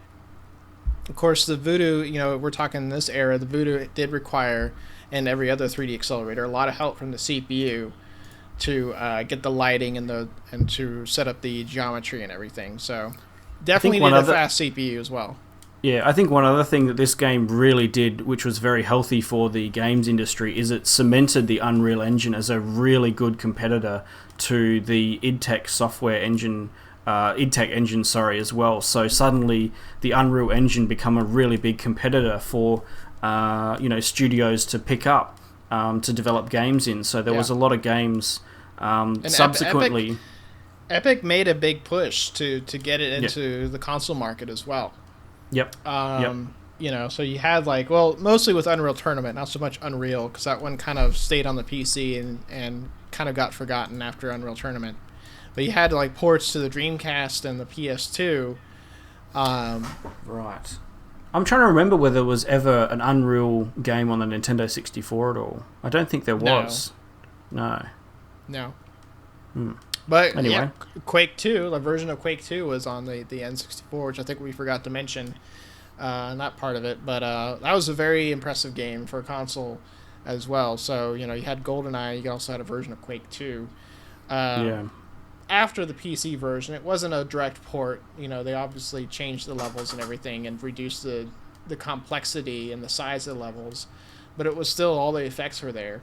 Speaker 1: Of course, the Voodoo, we're talking in this era, the Voodoo did require, and every other 3D accelerator, a lot of help from the CPU to get the lighting and to set up the geometry and everything. So definitely need a fast CPU as well.
Speaker 2: Yeah, I think one other thing that this game really did, which was very healthy for the games industry, is it cemented the Unreal Engine as a really good competitor to the id Tech engine, as well. So suddenly the Unreal Engine become a really big competitor for studios to pick up to develop games in. So there was a lot of games subsequently.
Speaker 1: Epic made a big push to get it into the console market as well. So you had mostly with Unreal Tournament, not so much Unreal, because that one kind of stayed on the PC and kind of got forgotten after Unreal Tournament. But you had ports to the Dreamcast and the PS2.
Speaker 2: Right. I'm trying to remember whether there was ever an Unreal game on the Nintendo 64 at all. I don't think there was. No.
Speaker 1: But anyway, Quake 2, the version of Quake 2 was on the N64, which I think we forgot to mention. Not part of it, but that was a very impressive game for a console as well. So, you had GoldenEye, you also had a version of Quake 2. After the PC version, it wasn't a direct port. They obviously changed the levels and everything and reduced the the complexity and the size of the levels, but it was still, all the effects were there.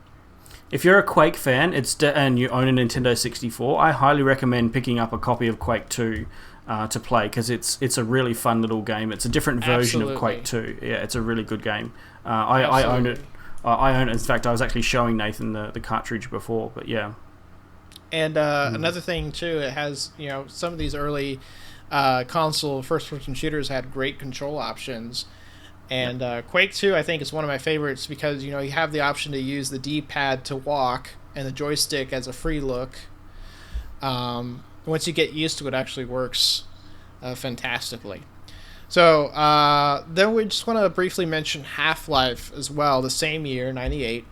Speaker 2: If you're a Quake fan and you own a Nintendo 64, I highly recommend picking up a copy of Quake 2 to play, because it's a really fun little game. It's a different version of Quake 2. Yeah, it's a really good game. I own it. I own it. In fact, I was actually showing Nathan the cartridge before, but yeah.
Speaker 1: And another thing too, it has, some of these early console first-person shooters had great control options. And Quake 2, I think, is one of my favorites because, you have the option to use the D-pad to walk and the joystick as a free look. Once you get used to it, actually works fantastically. So then we just want to briefly mention Half-Life as well, the same year, 98.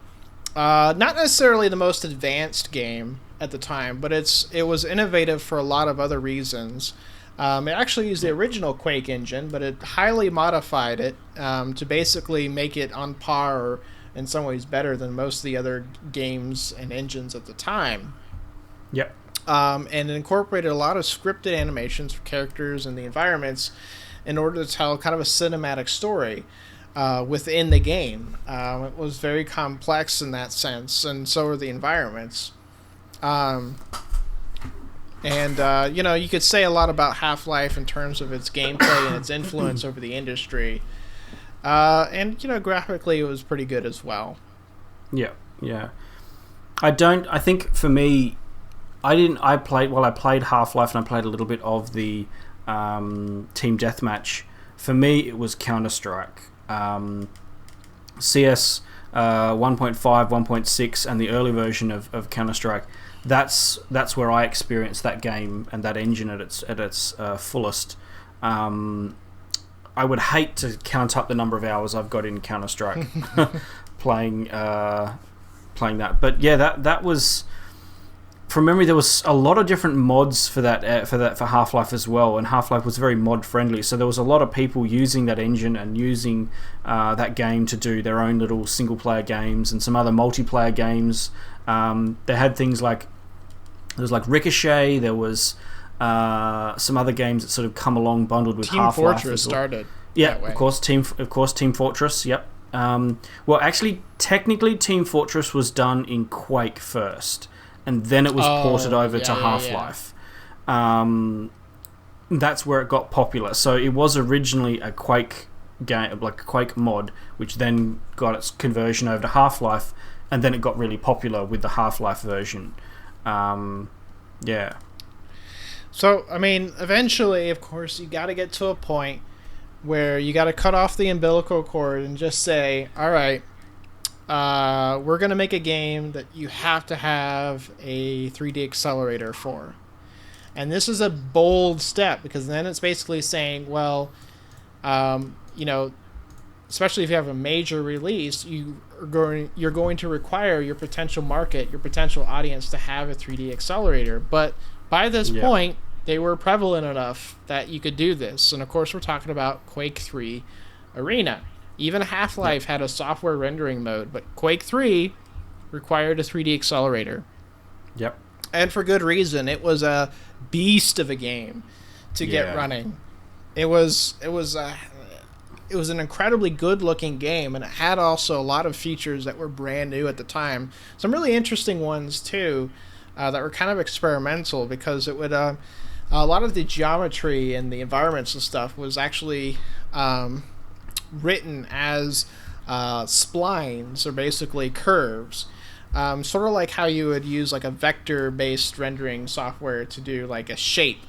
Speaker 1: Not necessarily the most advanced game at the time, but it was innovative for a lot of other reasons. It actually used the original Quake engine, but it highly modified it to basically make it on par, or in some ways better than most of the other games and engines at the time.
Speaker 2: Yep.
Speaker 1: And it incorporated a lot of scripted animations for characters and the environments in order to tell kind of a cinematic story within the game. It was very complex in that sense, and so are the environments. You could say a lot about Half-Life in terms of its gameplay and its influence over the industry. Graphically it was pretty good as well.
Speaker 2: Yeah. I think for me, I played Half-Life and I played a little bit of the Team Deathmatch. For me, it was Counter-Strike. CS 1.5, 1.6, and the early version of Counter-Strike. That's where I experienced that game and that engine at its fullest. I would hate to count up the number of hours I've got in Counter-Strike playing that. But yeah, that was, from memory, there was a lot of different mods for Half-Life as well, and Half-Life was very mod friendly. So there was a lot of people using that engine and using that game to do their own little single player games and some other multiplayer games. They had things like, there was like Ricochet. There was some other games that sort of come along bundled with Half-Life.
Speaker 1: Team Fortress started.
Speaker 2: Yeah, of course, Team Fortress. Yep. Well, actually, technically, Team Fortress was done in Quake first, and then it was ported over to Half-Life. That's where it got popular. So it was originally a Quake game, like a Quake mod, which then got its conversion over to Half-Life, and then it got really popular with the Half-Life version. Yeah.
Speaker 1: So, eventually, of course, you got to get to a point where you got to cut off the umbilical cord and just say, all right, we're going to make a game that you have to have a 3D accelerator for. And this is a bold step, because then it's basically saying, well, especially if you have a major release, you're going to require your potential market, your potential audience to have a 3D accelerator. But by this point, they were prevalent enough that you could do this. And of course, we're talking about Quake 3 Arena. Even Half-Life had a software rendering mode, but Quake 3 required a 3D accelerator.
Speaker 2: Yep.
Speaker 1: And for good reason. It was a beast of a game to get running. It was an incredibly good-looking game, and it had also a lot of features that were brand new at the time. Some really interesting ones, too, that were kind of experimental, because it would a lot of the geometry and the environments and stuff was actually written as splines, or basically curves. Sort of like how you would use like a vector-based rendering software to do like a shape.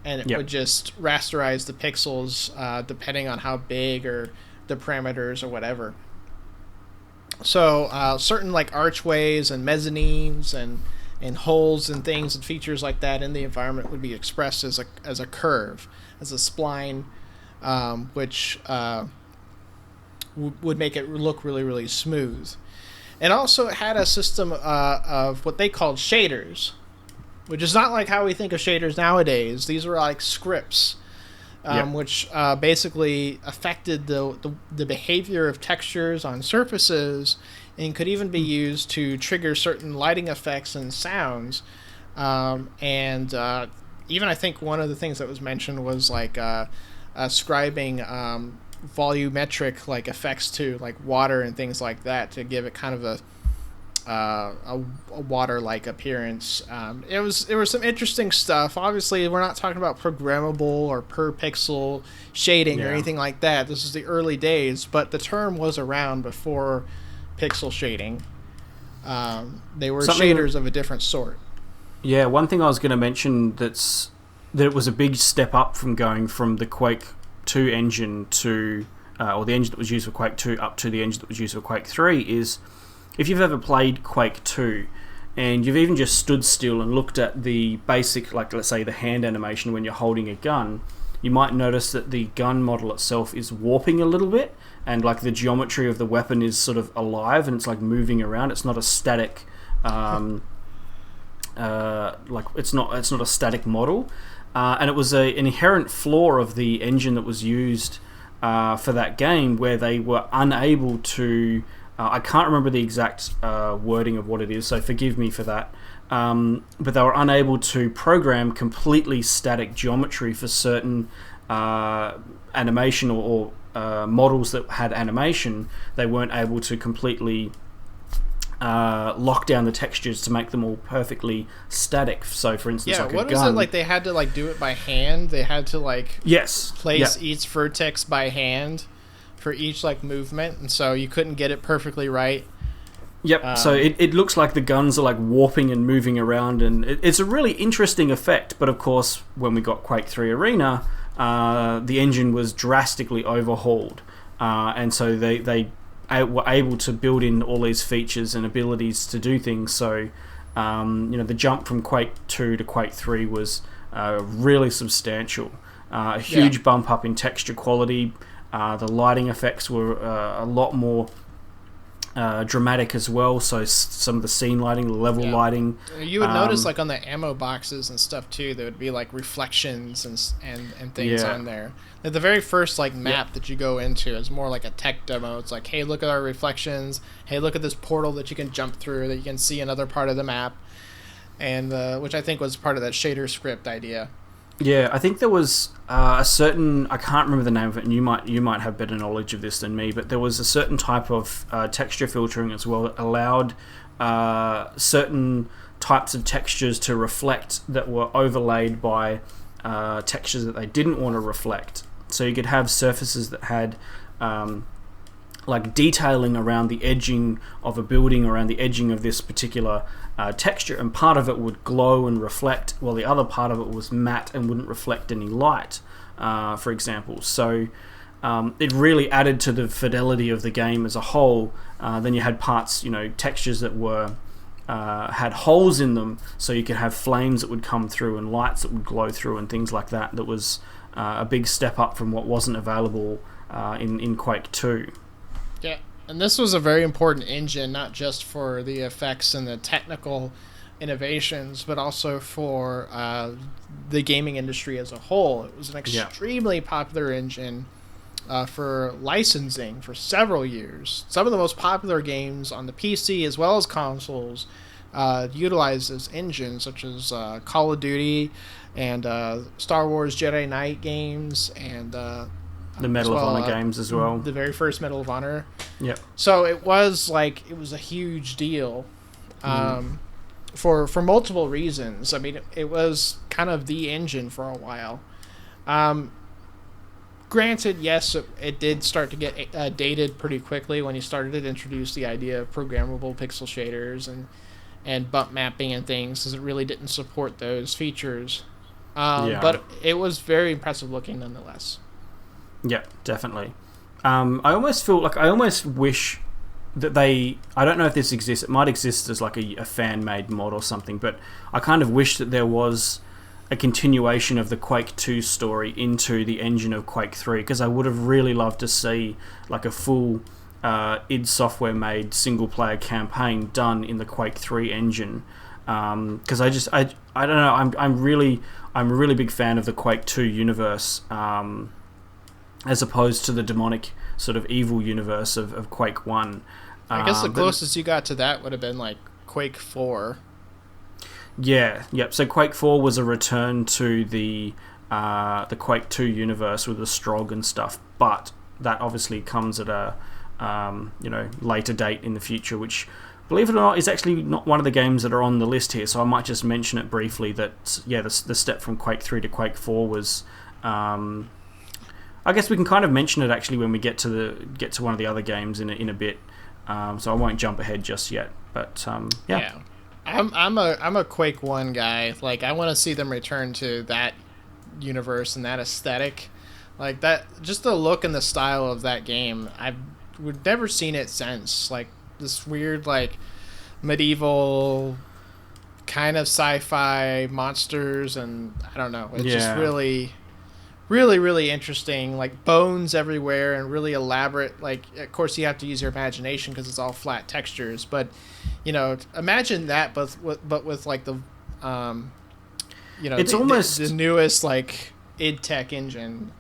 Speaker 1: And it would just rasterize the pixels depending on how big or the parameters or whatever. So certain like archways and mezzanines and holes and things and features like that in the environment would be expressed as a curve, as a spline, which would make it look really, really smooth. And also it had a system of what they called shaders, which is not like how we think of shaders nowadays. These were like scripts, which basically affected the behavior of textures on surfaces, and could even be used to trigger certain lighting effects and sounds. Even I think one of the things that was mentioned was like ascribing volumetric like effects too, like water and things like that, to give it kind of a water-like appearance. There was some interesting stuff. Obviously, we're not talking about programmable or per pixel shading or anything like that. This is the early days, but the term was around before pixel shading. They were shaders of a different sort.
Speaker 2: Yeah, one thing I was going to mention that it was a big step up from going from the Quake 2 engine to, or the engine that was used for Quake 2 up to the engine that was used for Quake 3 is, if you've ever played Quake 2 and you've even just stood still and looked at the basic, like let's say the hand animation when you're holding a gun, you might notice that the gun model itself is warping a little bit, and like the geometry of the weapon is sort of alive and it's like moving around. It's not a static, like it's not a static model, and it was an inherent flaw of the engine that was used for that game, where they were unable to. I can't remember the exact wording of what it is, so forgive me for that. But they were unable to program completely static geometry for certain animation or models that had animation. They weren't able to completely lock down the textures to make them all perfectly static. So, for instance, like a gun.
Speaker 1: Yeah, what was it like? They had to like do it by hand. They had to like place each vertex by hand for each like movement, and so you couldn't get it perfectly right.
Speaker 2: Yep. So it looks like the guns are like warping and moving around, and it's a really interesting effect. But of course, when we got Quake 3 Arena, the engine was drastically overhauled, and so they were able to build in all these features and abilities to do things. So the jump from Quake 2 to Quake 3 was really substantial. A huge bump up in texture quality. The lighting effects were a lot more dramatic as well. So some of the scene lighting, the level lighting.
Speaker 1: You would notice like on the ammo boxes and stuff too, there would be like reflections and things on there. Like the very first like map that you go into is more like a tech demo. It's like, hey, look at our reflections. Hey, look at this portal that you can jump through, that you can see another part of the map, and which I think was part of that shader script idea.
Speaker 2: Yeah, I think there was a certain, I can't remember the name of it, and you might have better knowledge of this than me, but there was a certain type of texture filtering as well that allowed certain types of textures to reflect that were overlaid by textures that they didn't want to reflect. So you could have surfaces that had like detailing around the edging of a building, around the edging of this particular texture, and part of it would glow and reflect, while the other part of it was matte and wouldn't reflect any light, for example. So it really added to the fidelity of the game as a whole. Then you had parts, textures that were had holes in them, so you could have flames that would come through and lights that would glow through and things like that. That was a big step up from what wasn't available in Quake 2.
Speaker 1: Yeah, and this was a very important engine, not just for the effects and the technical innovations, but also for the gaming industry as a whole. It was an extremely popular engine for licensing for several years. Some of the most popular games on the PC as well as consoles utilize this engine, such as Call of Duty and Star Wars Jedi Knight games, and
Speaker 2: the Medal of Honor games as well.
Speaker 1: The very first Medal of Honor.
Speaker 2: Yep.
Speaker 1: So it was a huge deal for multiple reasons. I mean, it was kind of the engine for a while. Granted, yes, it did start to get dated pretty quickly when you started to introduce the idea of programmable pixel shaders and bump mapping and things, because it really didn't support those features. But it was very impressive looking nonetheless.
Speaker 2: Yeah, definitely. I almost wish that I don't know if this exists, it might exist as like a fan-made mod or something, but I kind of wish that there was a continuation of the Quake 2 story into the engine of Quake 3, because I would have really loved to see like a full id Software made single-player campaign done in the Quake 3 engine. Because I don't know, I'm a really big fan of the Quake 2 universe, as opposed to the demonic sort of evil universe of Quake 1.
Speaker 1: I guess the closest you got to that would have been like Quake 4.
Speaker 2: Yeah, yep. So Quake 4 was a return to the Quake 2 universe with the Strogg and stuff, but that obviously comes at a later date in the future, which, believe it or not, is actually not one of the games that are on the list here. So I might just mention it briefly that the step from Quake 3 to Quake 4 was. I guess we can kind of mention it actually when we get to one of the other games in a bit. So I won't jump ahead just yet. But yeah.
Speaker 1: I'm a Quake 1 guy. Like, I want to see them return to that universe and that aesthetic. Like, that, just the look and the style of that game. We've never seen it since. Like, this weird, like, medieval kind of sci-fi monsters, and I don't know. It's just really, really, really interesting. Like, bones everywhere and really elaborate. Like, of course, you have to use your imagination because it's all flat textures. But, imagine that, but with like the,
Speaker 2: it's almost
Speaker 1: the newest like id Tech engine.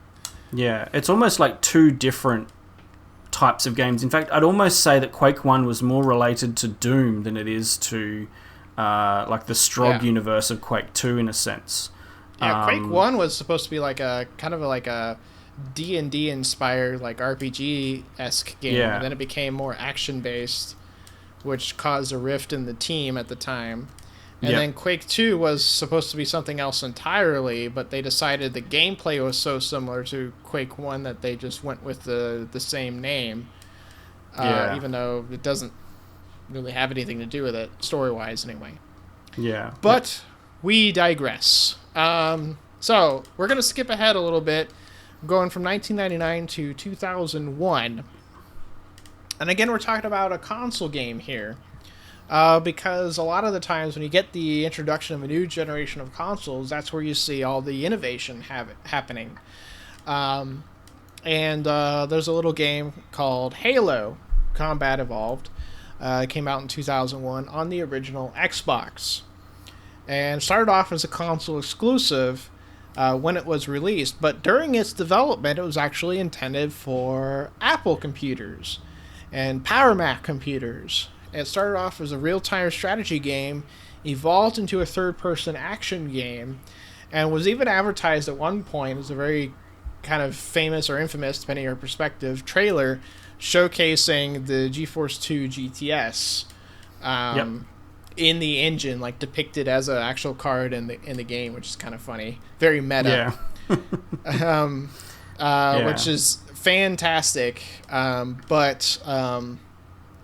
Speaker 2: Yeah, it's almost like two different types of games. In fact, I'd almost say that Quake 1 was more related to Doom than it is to like the Strog universe of Quake 2 in a sense.
Speaker 1: Yeah, Quake 1 was supposed to be like a kind of like a D&D inspired like RPG-esque game, and then it became more action-based, which caused a rift in the team at the time. And then Quake 2 was supposed to be something else entirely, but they decided the gameplay was so similar to Quake 1 that they just went with the same name, even though it doesn't really have anything to do with it, story-wise anyway.
Speaker 2: Yeah.
Speaker 1: But we digress. So we're going to skip ahead a little bit, going from 1999 to 2001. And again, we're talking about a console game here. Because a lot of the times when you get the introduction of a new generation of consoles, that's where you see all the innovation happening. And there's a little game called Halo Combat Evolved. It came out in 2001 on the original Xbox. And started off as a console exclusive when it was released. But during its development, it was actually intended for Apple computers and Power Mac computers. It started off as a real-time strategy game, evolved into a third-person action game, and was even advertised at one point as a very kind of famous or infamous, depending on your perspective, trailer showcasing the GeForce 2 GTS in the engine, like depicted as an actual card in the game, which is kind of funny. Very meta. Which is fantastic.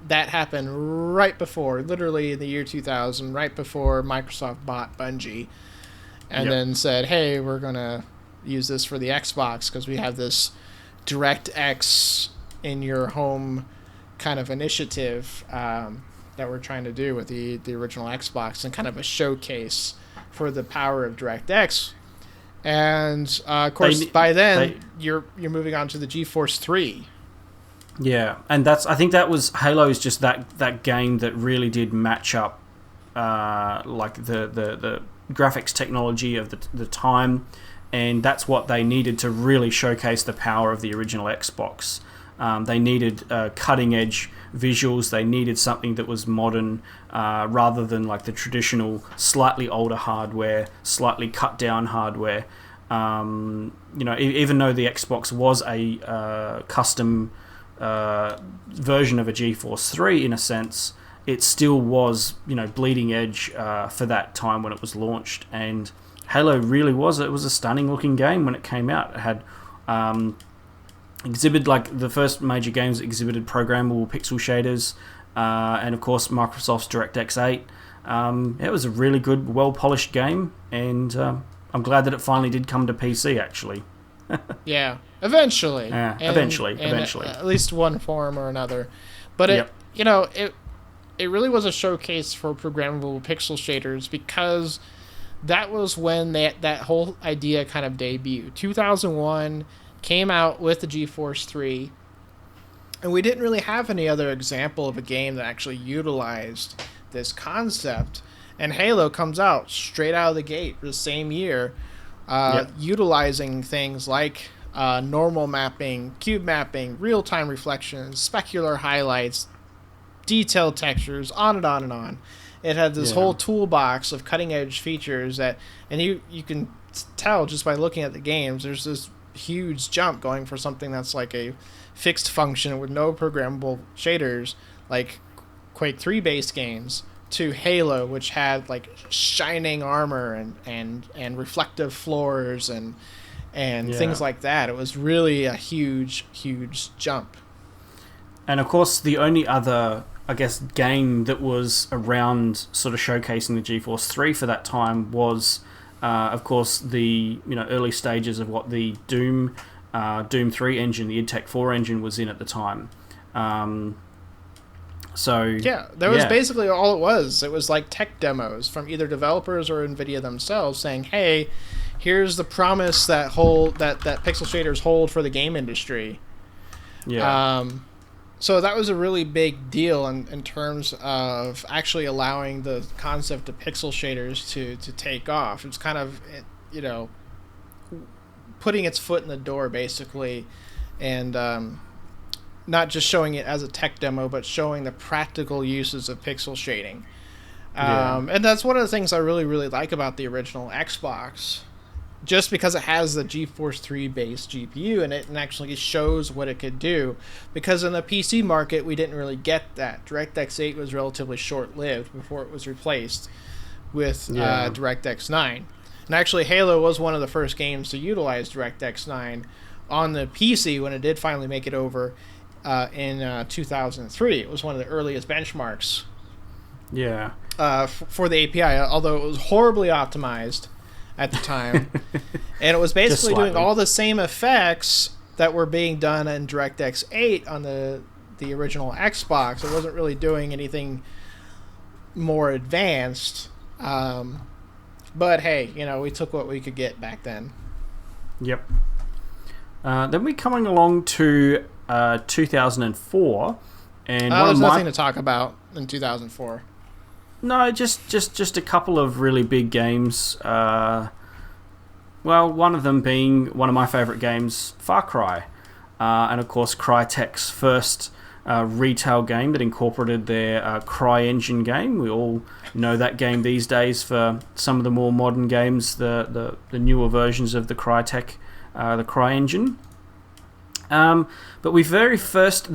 Speaker 1: That happened right before, literally in the year 2000, right before Microsoft bought Bungie, and then said, hey, we're going to use this for the Xbox because we have this DirectX in your home kind of initiative that we're trying to do with the original Xbox, and kind of a showcase for the power of DirectX. And, of course, by then, you're moving on to the GeForce 3.
Speaker 2: Yeah, and I think that was Halo is just that game that really did match up like the graphics technology of the time, and that's what they needed to really showcase the power of the original Xbox. They needed cutting edge visuals. They needed something that was modern rather than like the traditional slightly older hardware, slightly cut down hardware. Even though the Xbox was a custom version of a GeForce 3 in a sense, it still was bleeding edge for that time when it was launched. And Halo really was a stunning looking game when it came out. It had exhibited, like, the first major games exhibited programmable pixel shaders, and of course Microsoft's DirectX 8. It was a really good, well polished game, and I'm glad that it finally did come to PC actually.
Speaker 1: Yeah, eventually.
Speaker 2: Eventually.
Speaker 1: At least one form or another. But it really was a showcase for programmable pixel shaders, because that was when that whole idea kind of debuted. 2001 came out with the GeForce 3, and we didn't really have any other example of a game that actually utilized this concept. And Halo comes out straight out of the gate the same year, utilizing things like normal mapping, cube mapping, real-time reflections, specular highlights, detailed textures, on and on and on. It had this whole toolbox of cutting-edge features and you can tell just by looking at the games, there's this huge jump going for something that's like a fixed function with no programmable shaders, like Quake 3 based games, to Halo, which had like shining armor and reflective floors and things like that. It was really a huge jump.
Speaker 2: And of course, the only other, I guess, game that was around sort of showcasing the GeForce 3 for that time was, of course, the early stages of what the Doom 3 engine, the id Tech 4 engine, was in at the time. That was basically all it was. It was like tech demos from either developers or NVIDIA themselves saying, hey, here's the promise that pixel shaders hold for the game industry. Yeah.
Speaker 1: So that was a really big deal in terms of actually allowing the concept of pixel shaders to take off. It's kind of, putting its foot in the door, basically, and not just showing it as a tech demo, but showing the practical uses of pixel shading. And that's one of the things I really, really like about the original Xbox, just because it has the GeForce 3 based GPU in it and actually shows what it could do. Because in the PC market, we didn't really get that. DirectX 8 was relatively short-lived before it was replaced with DirectX 9. And actually, Halo was one of the first games to utilize DirectX 9 on the PC when it did finally make it over in 2003. It was one of the earliest benchmarks for the API, although it was horribly optimized at the time. And it was basically doing all the same effects that were being done in DirectX 8 on the original Xbox. It wasn't really doing anything more advanced. But hey, we took what we could get back then.
Speaker 2: Yep. Then we're coming along to 2004, and
Speaker 1: there's nothing to talk about in 2004.
Speaker 2: No, just a couple of really big games. Well, one of them being one of my favourite games, Far Cry, and of course Crytek's first retail game that incorporated their Cry engine game. We all know that game these days for some of the more modern games, the newer versions of the Crytek, the Cry engine. But the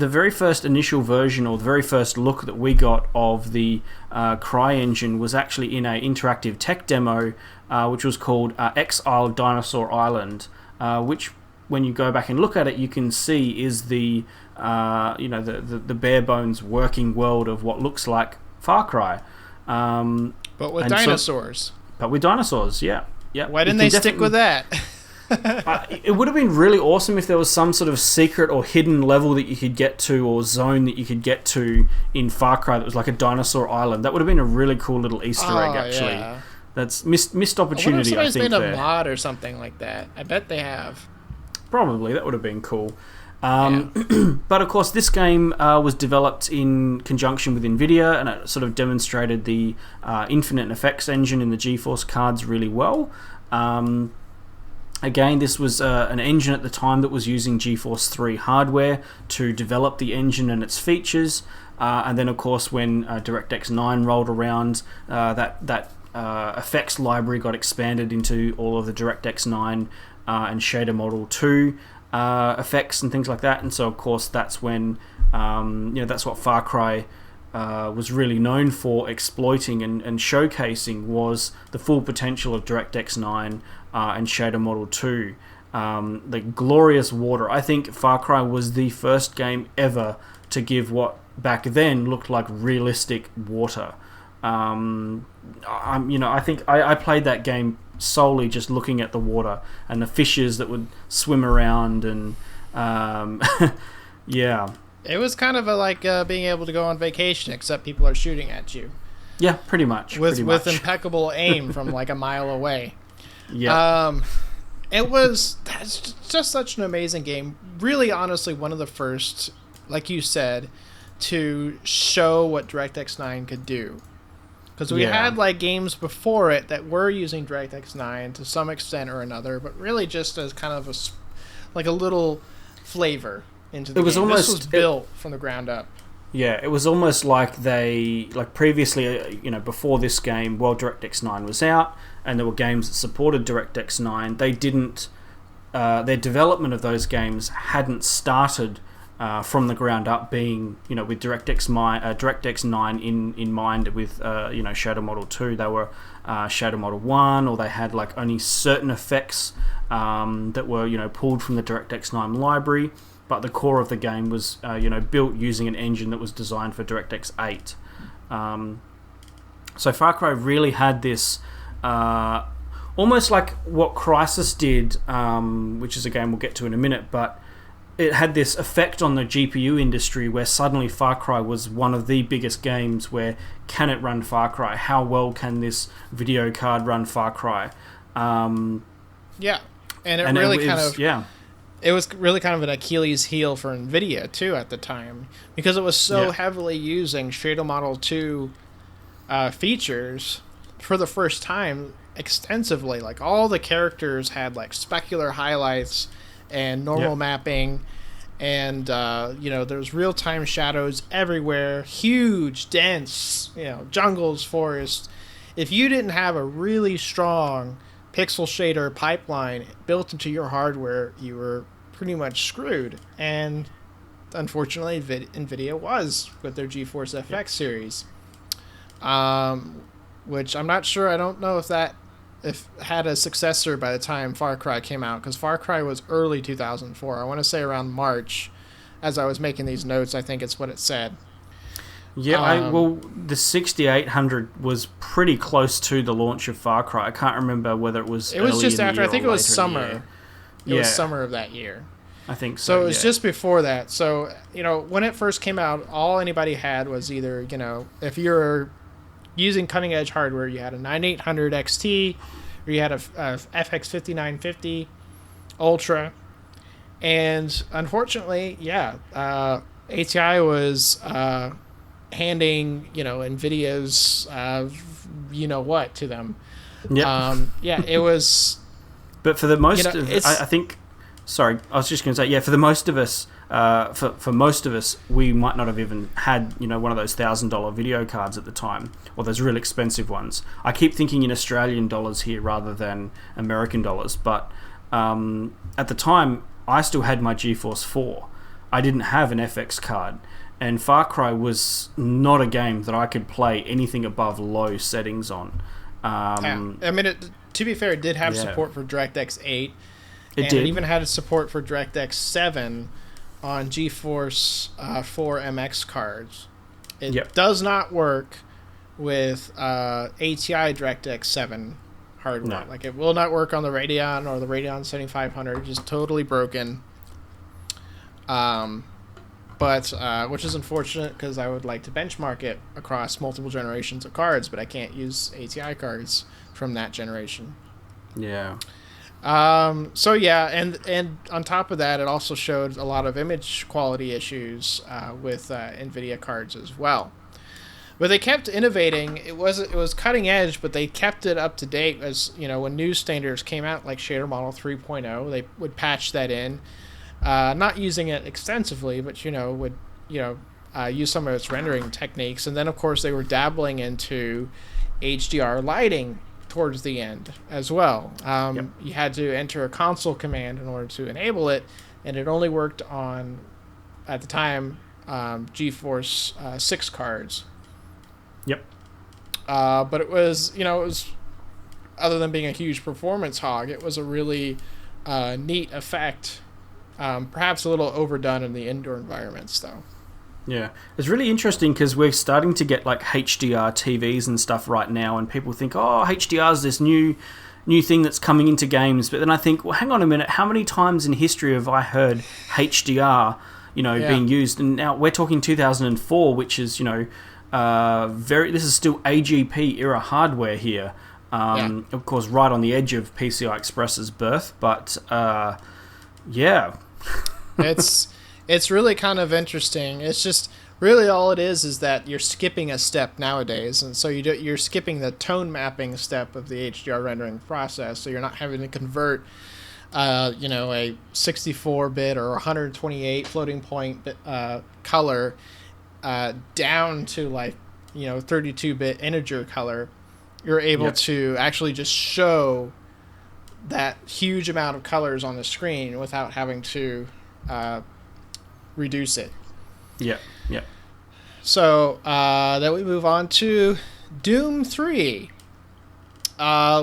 Speaker 2: very first initial version, or the very first look that we got of the Cry engine, was actually in an interactive tech demo, which was called Exile Dinosaur Island, which, when you go back and look at it, you can see is the bare bones working world of what looks like Far Cry.
Speaker 1: But with dinosaurs.
Speaker 2: Yeah.
Speaker 1: Why didn't they stick with that?
Speaker 2: It would have been really awesome if there was some sort of secret or hidden level that you could get to, or zone that you could get to in Far Cry that was like a dinosaur island. That would have been a really cool little Easter egg, actually. Yeah. That's missed opportunity,
Speaker 1: I think. Somebody's made a mod or something like that. I bet they have.
Speaker 2: Probably. That would have been cool. But of course, this game was developed in conjunction with NVIDIA, and it sort of demonstrated the Infinite Effects engine in the GeForce cards really well. Again, this was an engine at the time that was using GeForce 3 hardware to develop the engine and its features. And then, of course, when DirectX 9 rolled around, that effects library got expanded into all of the DirectX 9 and Shader Model 2 effects and things like that. And so, of course, that's when that's what Far Cry was really known for exploiting and showcasing, was the full potential of DirectX 9 and Shader Model 2. The glorious water. I think Far Cry was the first game ever to give what back then looked like realistic water. I think I played that game solely just looking at the water and the fishes that would swim around, and yeah.
Speaker 1: It was kind of like being able to go on vacation, except people are shooting at you.
Speaker 2: Yeah, pretty much.
Speaker 1: With impeccable aim from like a mile away.
Speaker 2: Yeah.
Speaker 1: That's just such an amazing game. Really, honestly, one of the first, like you said, to show what DirectX 9 could do. Because we had like games before it that were using DirectX 9 to some extent or another, but really just as kind of a little flavor into the game. This was built from the ground up.
Speaker 2: Yeah, it was almost like previously, before this game, while DirectX 9 was out, and there were games that supported DirectX 9, they didn't their development of those games hadn't started from the ground up, being with DirectX 9 in mind with Shadow Model 2. They were Shadow Model 1, or they had like only certain effects that were pulled from the DirectX 9 library, but the core of the game was built using an engine that was designed for DirectX 8. So Far Cry really had this almost like what Crysis did, which is a game we'll get to in a minute, but it had this effect on the GPU industry where suddenly Far Cry was one of the biggest games where, can it run Far Cry? How well can this video card run Far Cry?
Speaker 1: Yeah, and it was really kind of an Achilles heel for NVIDIA too at the time, because it was so heavily using Shadow Model 2 features for the first time extensively. Like, all the characters had like specular highlights and normal mapping, and there's real-time shadows everywhere, huge, dense, jungles, forests. If you didn't have a really strong pixel shader pipeline built into your hardware, you were pretty much screwed. And unfortunately, NVIDIA was with their GeForce FX series, which I'm not sure. I don't know if had a successor by the time Far Cry came out, because Far Cry was early 2004. I want to say around March. As I was making these notes, I think it's what it said.
Speaker 2: Yeah, the 6800 was pretty close to the launch of Far Cry. I can't remember whether it was.
Speaker 1: It was just after. I think it was summer. It was summer of that year.
Speaker 2: I think so.
Speaker 1: So it was just before that. So when it first came out, all anybody had was either if you're using cutting edge hardware, you had a 9800 XT, or you had a FX 5950 Ultra, and unfortunately, ATI was handing NVIDIA's what to them. It was. But for the most,
Speaker 2: I think. Sorry, I was just going to say, for the most of us, for most of us, we might not have even had one of those $1,000 video cards at the time, or those real expensive ones. I keep thinking in Australian dollars here rather than American dollars, but at the time, I still had my GeForce 4. I didn't have an FX card, and Far Cry was not a game that I could play anything above low settings on.
Speaker 1: I mean, to be fair, it did have support for DirectX 8.
Speaker 2: It
Speaker 1: even had support for DirectX 7 on GeForce 4 MX cards. It does not work with ATI DirectX 7 hardware.
Speaker 2: No.
Speaker 1: Like, it will not work on the Radeon or the Radeon 7500. Just totally broken. But which is unfortunate, because I would like to benchmark it across multiple generations of cards, but I can't use ATI cards from that generation.
Speaker 2: Yeah.
Speaker 1: And on top of that, it also showed a lot of image quality issues with NVIDIA cards as well. But they kept innovating. It was cutting edge, but they kept it up to date. As when new standards came out, like Shader Model 3.0, they would patch that in. Not using it extensively, but would use some of its rendering techniques. And then, of course, they were dabbling into HDR lighting towards the end as well. You had to enter a console command in order to enable it, and it only worked on, at the time, GeForce 6 cards.
Speaker 2: Yep.
Speaker 1: But it was other than being a huge performance hog, it was a really neat effect. Perhaps a little overdone in the indoor environments, though.
Speaker 2: Yeah, it's really interesting because we're starting to get like HDR TVs and stuff right now, and people think, oh, HDR is this new thing that's coming into games. But then I think, well, hang on a minute, how many times in history have I heard HDR, being used? And now we're talking 2004, which is, this is still AGP era hardware here. Of course, right on the edge of PCI Express's birth, but
Speaker 1: It's really kind of interesting. It's just really all it is that you're skipping a step nowadays, and so you're skipping the tone mapping step of the HDR rendering process. So you're not having to convert, a 64-bit or 128 floating point color down to 32-bit integer color. You're able to actually just show that huge amount of colors on the screen without having to reduce it.
Speaker 2: Yeah.
Speaker 1: So then we move on to Doom 3,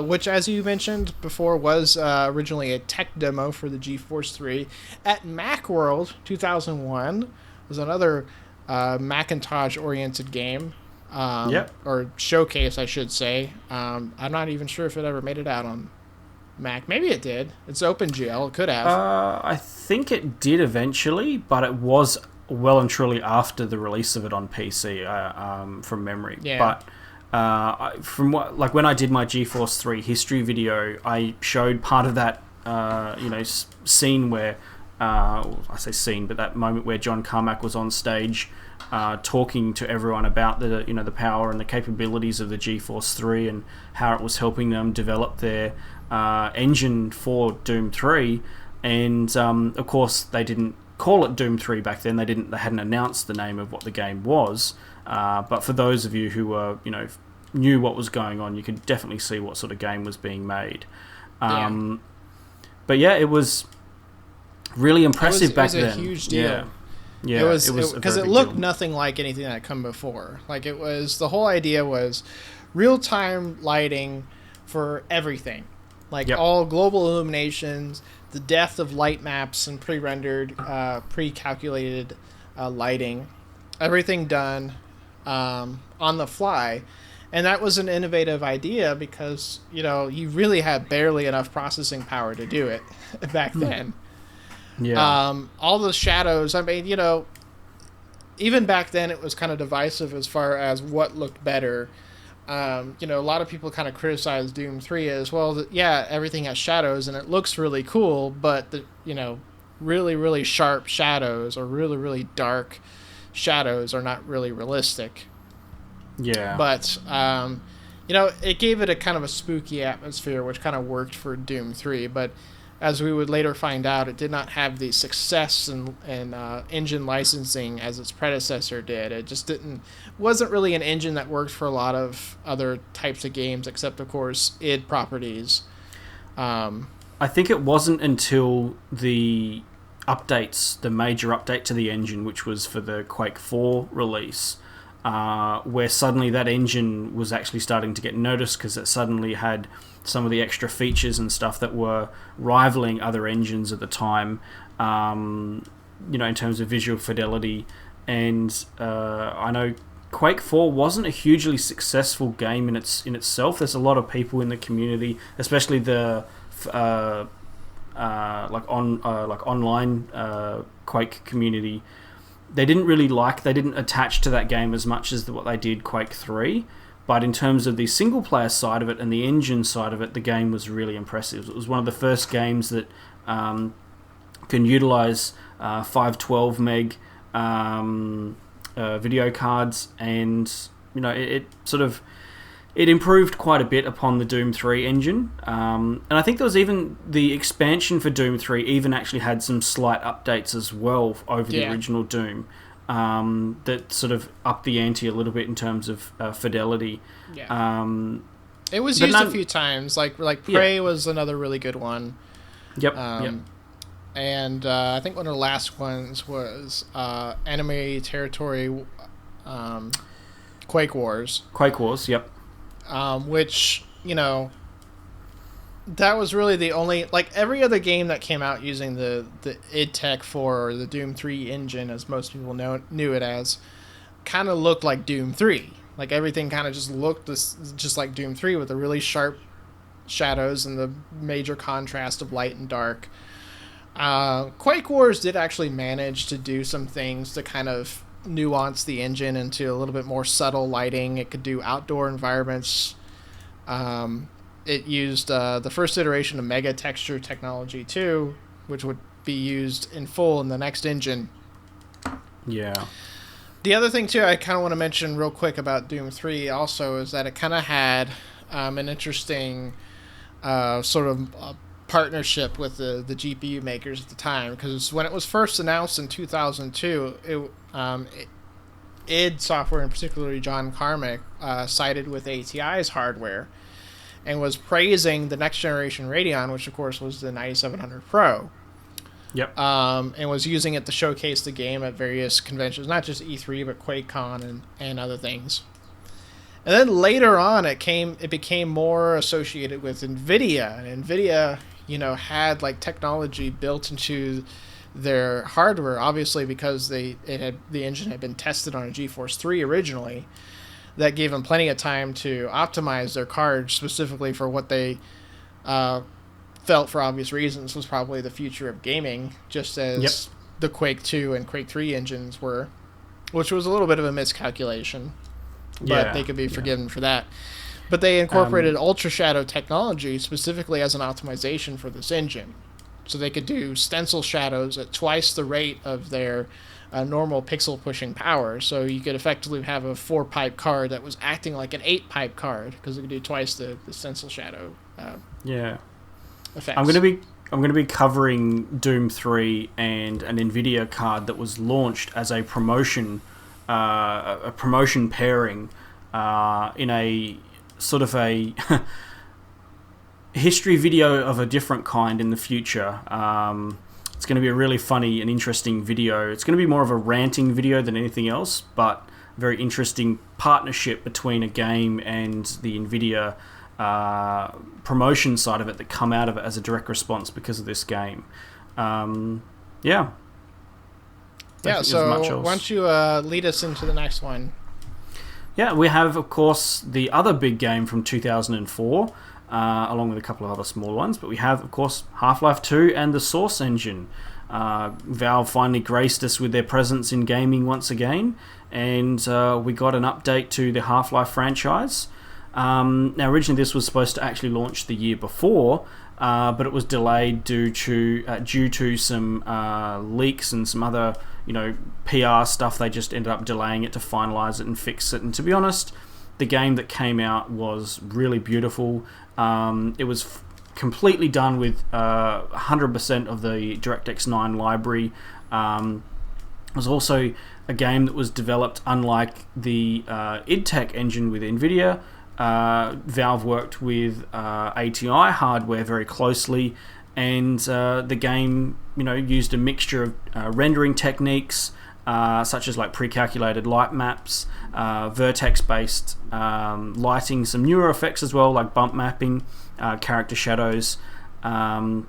Speaker 1: which, as you mentioned before, was originally a tech demo for the GeForce 3 at Macworld 2001. It was another Macintosh-oriented game, or showcase, I should say. I'm not even sure if it ever made it out on Mac. Maybe it did. It's OpenGL. It could have.
Speaker 2: I think it did eventually, but it was well and truly after the release of it on PC, from memory.
Speaker 1: Yeah.
Speaker 2: But from what, when I did my GeForce 3 history video, I showed part of that, scene where, I say scene, but that moment where John Carmack was on stage, talking to everyone about the power and the capabilities of the GeForce 3 and how it was helping them develop their engine for Doom 3. And of course, they didn't call it Doom 3 back then. They hadn't announced the name of what the game was. But for those of you who were, knew what was going on, you could definitely see what sort of game was being made. But yeah, it was really impressive back then.
Speaker 1: It was a huge deal.
Speaker 2: Yeah,
Speaker 1: it was because it looked nothing like anything that had come before. The whole idea was real-time lighting for everything, all global illuminations, the depth of light maps and pre-rendered, pre-calculated lighting, everything done on the fly. And that was an innovative idea because, you really had barely enough processing power to do it back then.
Speaker 2: Yeah.
Speaker 1: All the shadows, even back then it was kind of divisive as far as what looked better. A lot of people kind of criticize Doom 3 as well. Everything has shadows and it looks really cool, but really, really sharp shadows or really, really dark shadows are not really realistic.
Speaker 2: Yeah.
Speaker 1: But, it gave it a kind of a spooky atmosphere, which kind of worked for Doom 3. But as we would later find out, it did not have the success and engine licensing as its predecessor did. It just wasn't really an engine that worked for a lot of other types of games, except, of course, id properties.
Speaker 2: I think it wasn't until the major update to the engine, which was for the Quake 4 release, where suddenly that engine was actually starting to get noticed because it suddenly had some of the extra features and stuff that were rivaling other engines at the time, in terms of visual fidelity. And I know Quake 4 wasn't a hugely successful game in itself. There's a lot of people in the community, especially the online Quake community. They didn't attach to that game as much as what they did Quake 3. But in terms of the single-player side of it and the engine side of it, the game was really impressive. It was one of the first games that can utilize 512 meg video cards, and it improved quite a bit upon the Doom 3 engine. And I think there was even the expansion for Doom 3 even actually had some slight updates as well over the original Doom. That sort of upped the ante a little bit in terms of fidelity.
Speaker 1: Yeah. It was used a few times. Like Prey was another really good one.
Speaker 2: Yep.
Speaker 1: And I think one of the last ones was Enemy Territory, Quake Wars.
Speaker 2: Quake Wars. Yep.
Speaker 1: Which that was really the only, every other game that came out using the id Tech 4 or the Doom 3 engine, as most people knew it as, kind of looked like Doom 3. Everything kind of just looked just like Doom 3 with the really sharp shadows and the major contrast of light and dark. Quake Wars did actually manage to do some things to kind of nuance the engine into a little bit more subtle lighting. It could do outdoor environments. It used the first iteration of Mega Texture technology too, which would be used in full in the next engine.
Speaker 2: Yeah.
Speaker 1: The other thing too I kind of want to mention real quick about Doom 3 also is that it kind of had an interesting sort of partnership with the GPU makers at the time, because when it was first announced in 2002, id Software, and particularly John Carmack, sided with ATI's hardware. and was praising the next generation Radeon, which of course was the 9700 Pro.
Speaker 2: Yep.
Speaker 1: And was using it to showcase the game at various conventions, not just E3, but QuakeCon and other things. And then later on, it became more associated with NVIDIA. And NVIDIA, had like technology built into their hardware, obviously because the engine had been tested on a GeForce 3 originally. That gave them plenty of time to optimize their card specifically for what they felt, for obvious reasons, was probably the future of gaming, just as the Quake 2 and Quake 3 engines were, which was a little bit of a miscalculation, but they could be forgiven for that. But they incorporated Ultra Shadow technology specifically as an optimization for this engine. So they could do stencil shadows at twice the rate of their normal pixel pushing power. So you could effectively have a 4-pipe card that was acting like an 8-pipe card because it could do twice the stencil shadow effects.
Speaker 2: I'm going to be covering Doom 3 and an NVIDIA card that was launched as a promotion pairing in a sort of a history video of a different kind in the future. It's going to be a really funny and interesting video. It's going to be more of a ranting video than anything else, but very interesting partnership between a game and the NVIDIA promotion side of it that come out of it as a direct response because of this game. So
Speaker 1: why don't you lead us into the next one?
Speaker 2: Yeah, we have, of course, the other big game from 2004, along with a couple of other small ones, but we have, of course, Half-Life 2 and the Source engine. Valve finally graced us with their presence in gaming once again, and we got an update to the Half-Life franchise. Now, originally this was supposed to actually launch the year before, but it was delayed due to some leaks and some other, PR stuff. They just ended up delaying it to finalize it and fix it. And to be honest, the game that came out was really beautiful. It was completely done with 100% of the DirectX 9 library. It was also a game that was developed unlike the id Tech engine with NVIDIA. Valve worked with ATI hardware very closely, and the game, used a mixture of rendering techniques, such as like pre-calculated light maps, vertex-based lighting, some newer effects as well, like bump mapping, character shadows, and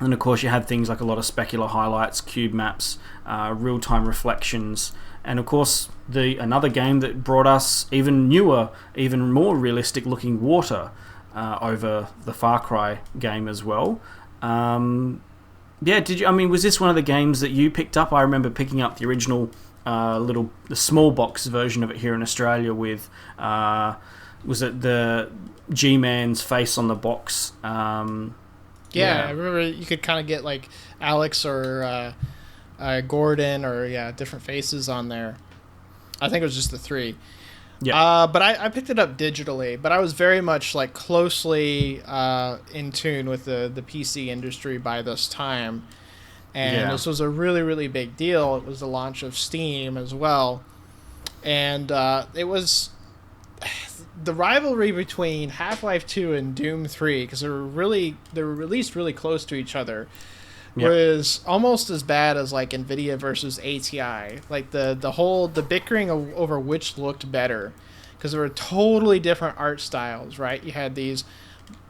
Speaker 2: of course you had things like a lot of specular highlights, cube maps, real-time reflections. And of course, another game that brought us even newer, even more realistic looking water over the Far Cry game as well. Was this one of the games that you picked up? I remember picking up the original the small box version of it here in Australia with, was it the G-Man's face on the box?
Speaker 1: I remember you could kind of get like Alex or Gordon or different faces on there. I think it was just the 3. Yeah. But I picked it up digitally, but I was very much like closely in tune with the PC industry by this time. And this was a really, really big deal. It was the launch of Steam as well. And it was the rivalry between Half-Life 2 and Doom 3, because they were released really close to each other. Was almost as bad as like NVIDIA versus ATI. Like the bickering over which looked better, because there were totally different art styles, right? You had these,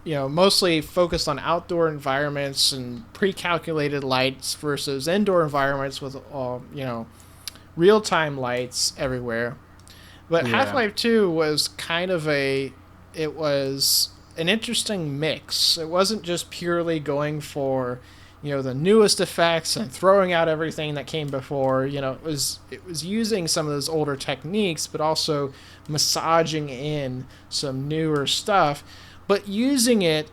Speaker 1: mostly focused on outdoor environments and pre-calculated lights versus indoor environments with, real-time lights everywhere. But Half-Life 2 was it was an interesting mix. It wasn't just purely going for the newest effects and throwing out everything that came before. It was using some of those older techniques, but also massaging in some newer stuff, but using it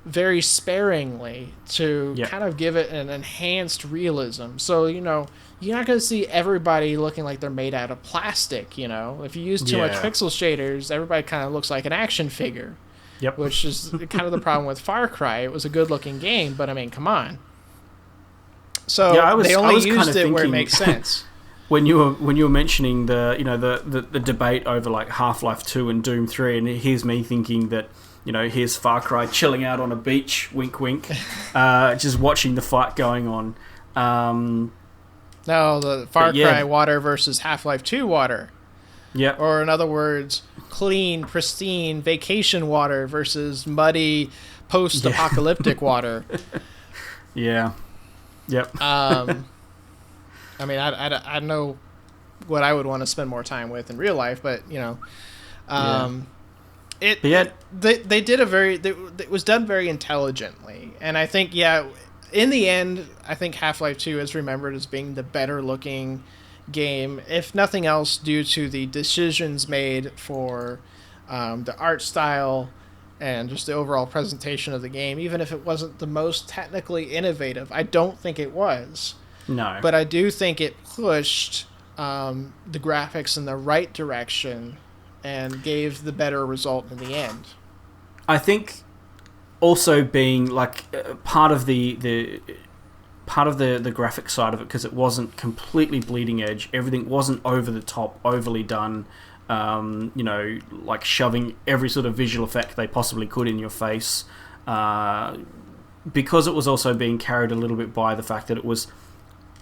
Speaker 1: very sparingly to kind of give it an enhanced realism. So, you're not going to see everybody looking like they're made out of plastic, If you use too much pixel shaders, everybody kind of looks like an action figure. Yep. Which is kind of the problem with Far Cry. It was a good-looking game, but I mean, come on. So they only used it where it makes sense.
Speaker 2: when you were mentioning the debate over like Half-Life 2 and Doom 3, and here's me thinking that, here's Far Cry chilling out on a beach, wink wink, just watching the fight going on.
Speaker 1: No, the Far Cry water versus Half-Life 2 water.
Speaker 2: Yeah.
Speaker 1: Or in other words, clean, pristine vacation water versus muddy post-apocalyptic water.
Speaker 2: Yeah. Yep.
Speaker 1: I mean, I don't know what I would want to spend more time with in real life, but it was done very intelligently, and I think in the end, I think Half-Life 2 is remembered as being the better looking game, if nothing else, due to the decisions made for the art style and just the overall presentation of the game. Even if it wasn't the most technically innovative, I don't think it was.
Speaker 2: No.
Speaker 1: But I do think it pushed the graphics in the right direction and gave the better result in the end.
Speaker 2: I think also being like part of the graphic side of it, because it wasn't completely bleeding edge. Everything wasn't over the top, overly done. Like shoving every sort of visual effect they possibly could in your face. Because it was also being carried a little bit by the fact that it was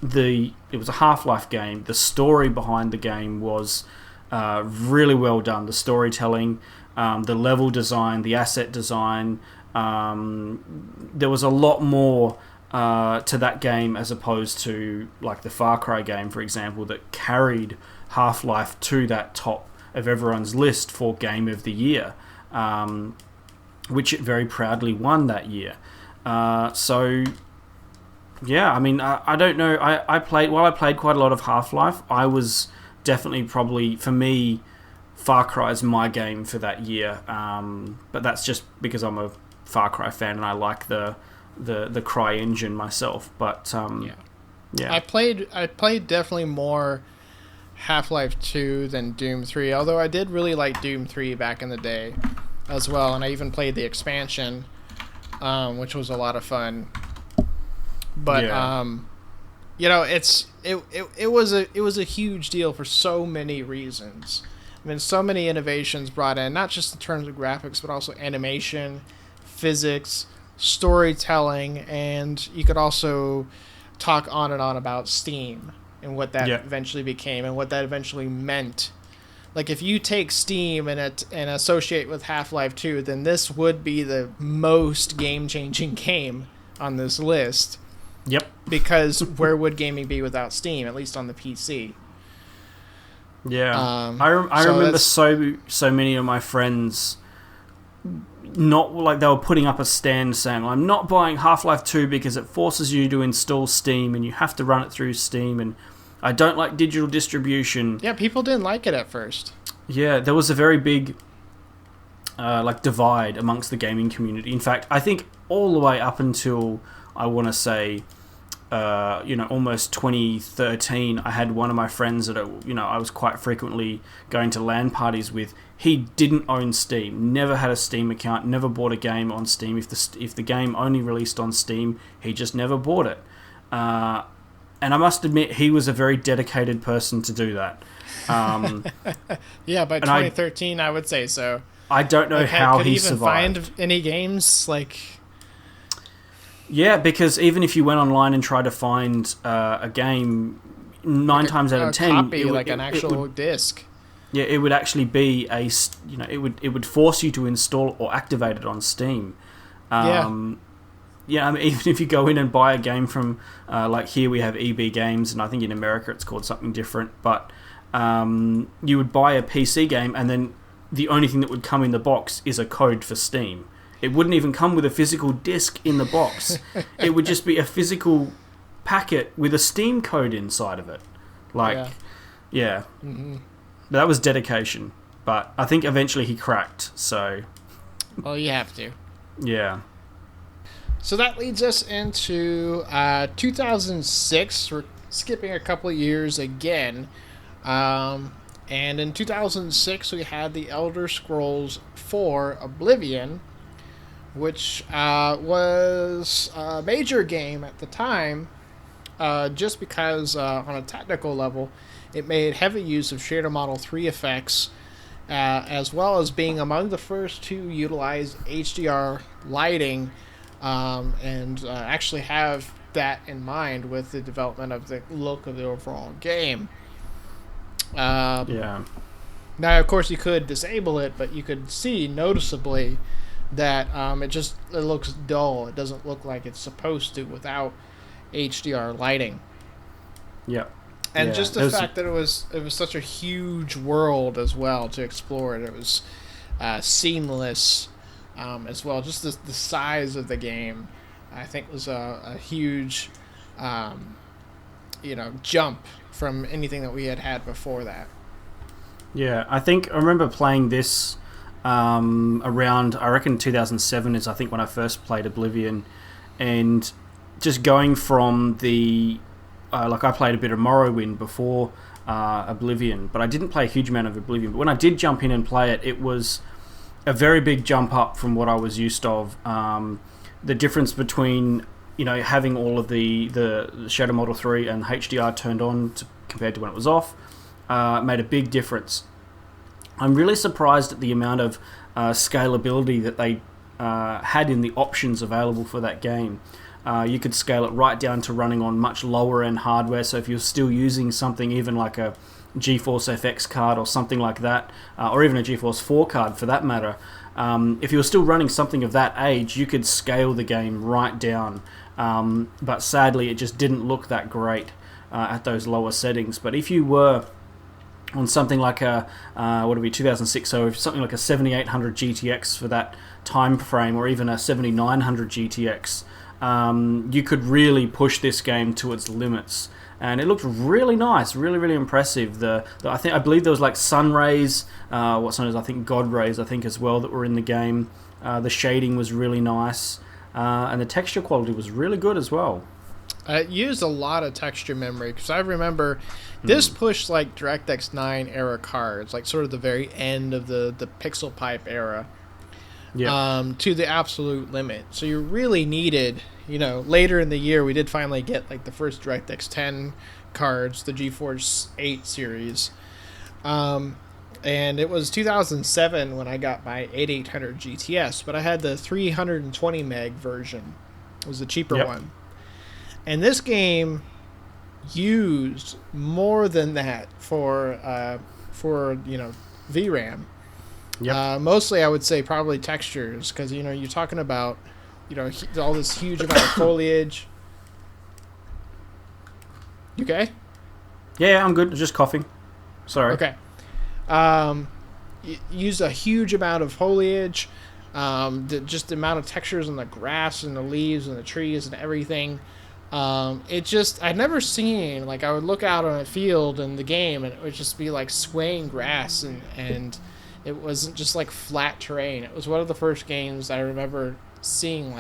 Speaker 2: a Half-Life game. The story behind the game was really well done. The storytelling, the level design, the asset design. There was a lot more to that game as opposed to like the Far Cry game, for example, that carried Half-Life to that top of everyone's list for Game of the Year, which it very proudly won that year. Yeah, I mean, I don't know. I played quite a lot of Half-Life. I was definitely probably, for me, Far Cry is my game for that year. But that's just because I'm a Far Cry fan and I like the Cry engine myself. But yeah.
Speaker 1: I played definitely more Half-Life 2 than Doom 3, although I did really like Doom 3 back in the day as well, and I even played the expansion, which was a lot of fun. But it was a huge deal for so many reasons. I mean, so many innovations brought in, not just in terms of graphics, but also animation, physics, storytelling, and you could also talk on and on about Steam and what that eventually became and what that eventually meant. Like, if you take Steam and associate with Half-Life 2, then this would be the most game-changing game on this list.
Speaker 2: Yep.
Speaker 1: Because where would gaming be without Steam, at least on the PC?
Speaker 2: Yeah. I remember so many of my friends, not like they were putting up a stand saying, I'm not buying Half-Life 2 because it forces you to install Steam and you have to run it through Steam, and I don't like digital distribution.
Speaker 1: Yeah, people didn't like it at first.
Speaker 2: Yeah, there was a very big divide amongst the gaming community. In fact, I think all the way up until, I want to say, almost 2013, I had one of my friends that I was quite frequently going to LAN parties with. He didn't own Steam, never had a Steam account, never bought a game on Steam. If the game only released on Steam, he just never bought it. And I must admit, he was a very dedicated person to do that.
Speaker 1: Yeah, by 2013, I would say so.
Speaker 2: I don't know how he survived.
Speaker 1: Could he even find any games like?
Speaker 2: Yeah, because even if you went online and tried to find a game, 9 times out of 10,
Speaker 1: copy, an actual disc.
Speaker 2: Yeah, it would actually be it would force you to install or activate it on Steam. Yeah, I mean, even if you go in and buy a game from like here we have EB Games, and I think in America it's called something different, but you would buy a PC game and then the only thing that would come in the box is a code for Steam. It wouldn't even come with a physical disc in the box. It would just be a physical packet with a Steam code inside of it. Yeah. Mm-hmm. That was dedication. But I think eventually he cracked, so...
Speaker 1: Well, you have to.
Speaker 2: Yeah.
Speaker 1: So that leads us into 2006. We're skipping a couple of years again. And in 2006, we had the Elder Scrolls 4 Oblivion, which was a major game at the time, just because on a technical level, it made heavy use of shader model 3 effects, as well as being among the first to utilize HDR lighting, and actually have that in mind with the development of the look of the overall game.
Speaker 2: Yeah.
Speaker 1: Now, of course, you could disable it, but you could see noticeably that it looks dull. It doesn't look like it's supposed to without HDR lighting.
Speaker 2: Yeah.
Speaker 1: And just the fact that it was such a huge world as well to explore. It was seamless as well. Just the size of the game, I think, was a huge jump from anything that we had before that.
Speaker 2: Yeah, I remember playing this around, I reckon 2007 is I think when I first played Oblivion, and just going from the I played a bit of Morrowind before Oblivion, but I didn't play a huge amount of Oblivion. But when I did jump in and play it, it was a very big jump up from what I was used of. The difference between having all of the Shadow Model 3 and HDR turned on compared to when it was off made a big difference. I'm really surprised at the amount of scalability that they had in the options available for that game. You could scale it right down to running on much lower end hardware, so if you're still using something even like a GeForce FX card or something like that, or even a GeForce 4 card for that matter, if you were still running something of that age, you could scale the game right down. But sadly, it just didn't look that great at those lower settings. But if you were on something like a 2006, so if something like a 7800 GTX for that time frame, or even a 7900 GTX, you could really push this game to its limits. And it looked really nice, really, really impressive. I believe there was like sun rays, what's known as God rays, as well, that were in the game. The shading was really nice, and the texture quality was really good as well.
Speaker 1: It used a lot of texture memory, because I remember this pushed like DirectX 9 era cards, like sort of the very end of the PixelPipe era, to the absolute limit. So you really needed, later in the year we did finally get like the first DirectX 10 cards, the GeForce 8 series. And it was 2007 when I got my 8800 GTS, but I had the 320 meg version. It was the cheaper one. And this game used more than that for VRAM. Mostly, I would say probably textures, because you're talking about all this huge amount of foliage. You okay?
Speaker 2: Yeah, I'm good. Just coughing. Sorry.
Speaker 1: Okay. Used a huge amount of foliage. Just the amount of textures on the grass and the leaves and the trees and everything. I'd never seen, I would look out on a field in the game and it would just be like swaying grass, and it wasn't just like flat terrain. It was one of the first games I remember seeing,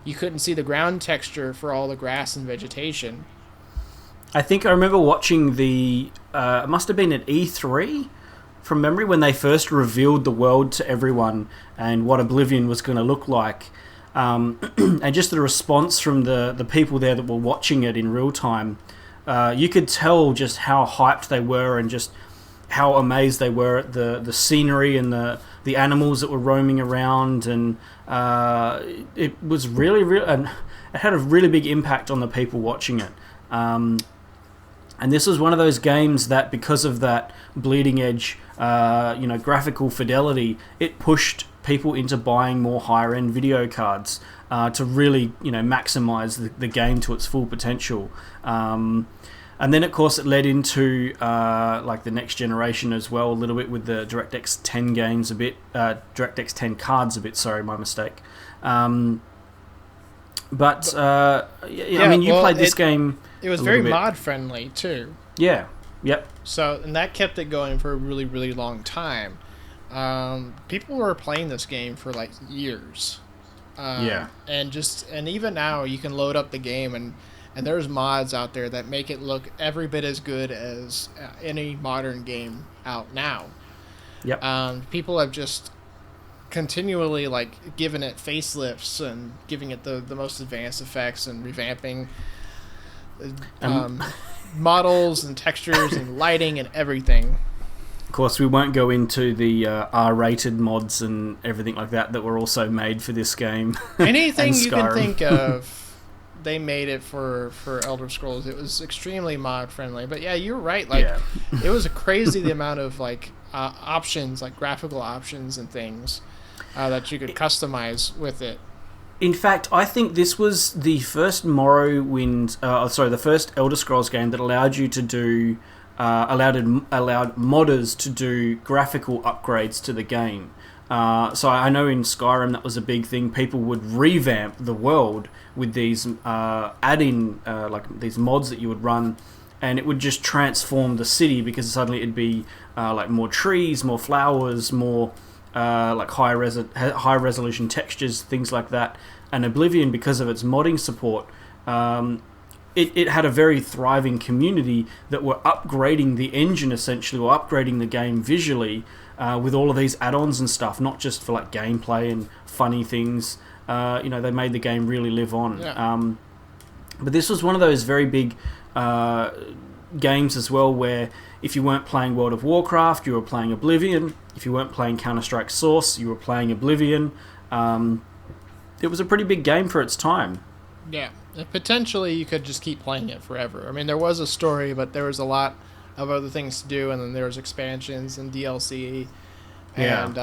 Speaker 1: you couldn't see the ground texture for all the grass and vegetation.
Speaker 2: I think I remember watching it must have been at E3 from memory, when they first revealed the world to everyone and what Oblivion was going to look like. And just the response from the people there that were watching it in real time, you could tell just how hyped they were and just how amazed they were at the scenery and the animals that were roaming around, and it was really, and it had a really big impact on the people watching it. And this was one of those games that, because of that bleeding edge, graphical fidelity, it pushed people into buying more higher end video cards to really, maximize the game to its full potential. And then, of course, it led into the next generation as well, a little bit with the DirectX 10 games, DirectX 10 cards a bit. Sorry, my mistake. I mean, you played this game.
Speaker 1: It was very mod friendly too.
Speaker 2: Yeah. Yep.
Speaker 1: So, and that kept it going for a really, really long time. People were playing this game for years. And even now you can load up the game and there's mods out there that make it look every bit as good as any modern game out now.
Speaker 2: Yep.
Speaker 1: People have just continually given it facelifts and giving it the most advanced effects and revamping models and textures and lighting and everything.
Speaker 2: Of course, we won't go into the R-rated mods and everything like that were also made for this game.
Speaker 1: Anything you can think of, they made it for Elder Scrolls. It was extremely mod friendly. But yeah, you're right. Like, it was crazy the amount of like options, like graphical options and things that you could customize with it.
Speaker 2: In fact, I think this was the first the first Elder Scrolls game that allowed you to do. Allowed modders to do graphical upgrades to the game. So I know in Skyrim that was a big thing. People would revamp the world with these add-in like these mods that you would run, and it would just transform the city because suddenly it'd be like more trees, more flowers, more like high resolution textures, things like that. And Oblivion, because of its modding support, it had a very thriving community that were upgrading the engine essentially, or upgrading the game visually with all of these add-ons and stuff, not just for like gameplay and funny things. They made the game really live on.
Speaker 1: Yeah.
Speaker 2: But this was one of those very big games as well, where if you weren't playing World of Warcraft, you were playing Oblivion. If you weren't playing Counter-Strike Source, you were playing Oblivion. It was a pretty big game for its time.
Speaker 1: Yeah. Potentially, you could just keep playing it forever. I mean, there was a story, but there was a lot of other things to do, and then there was expansions and DLC, and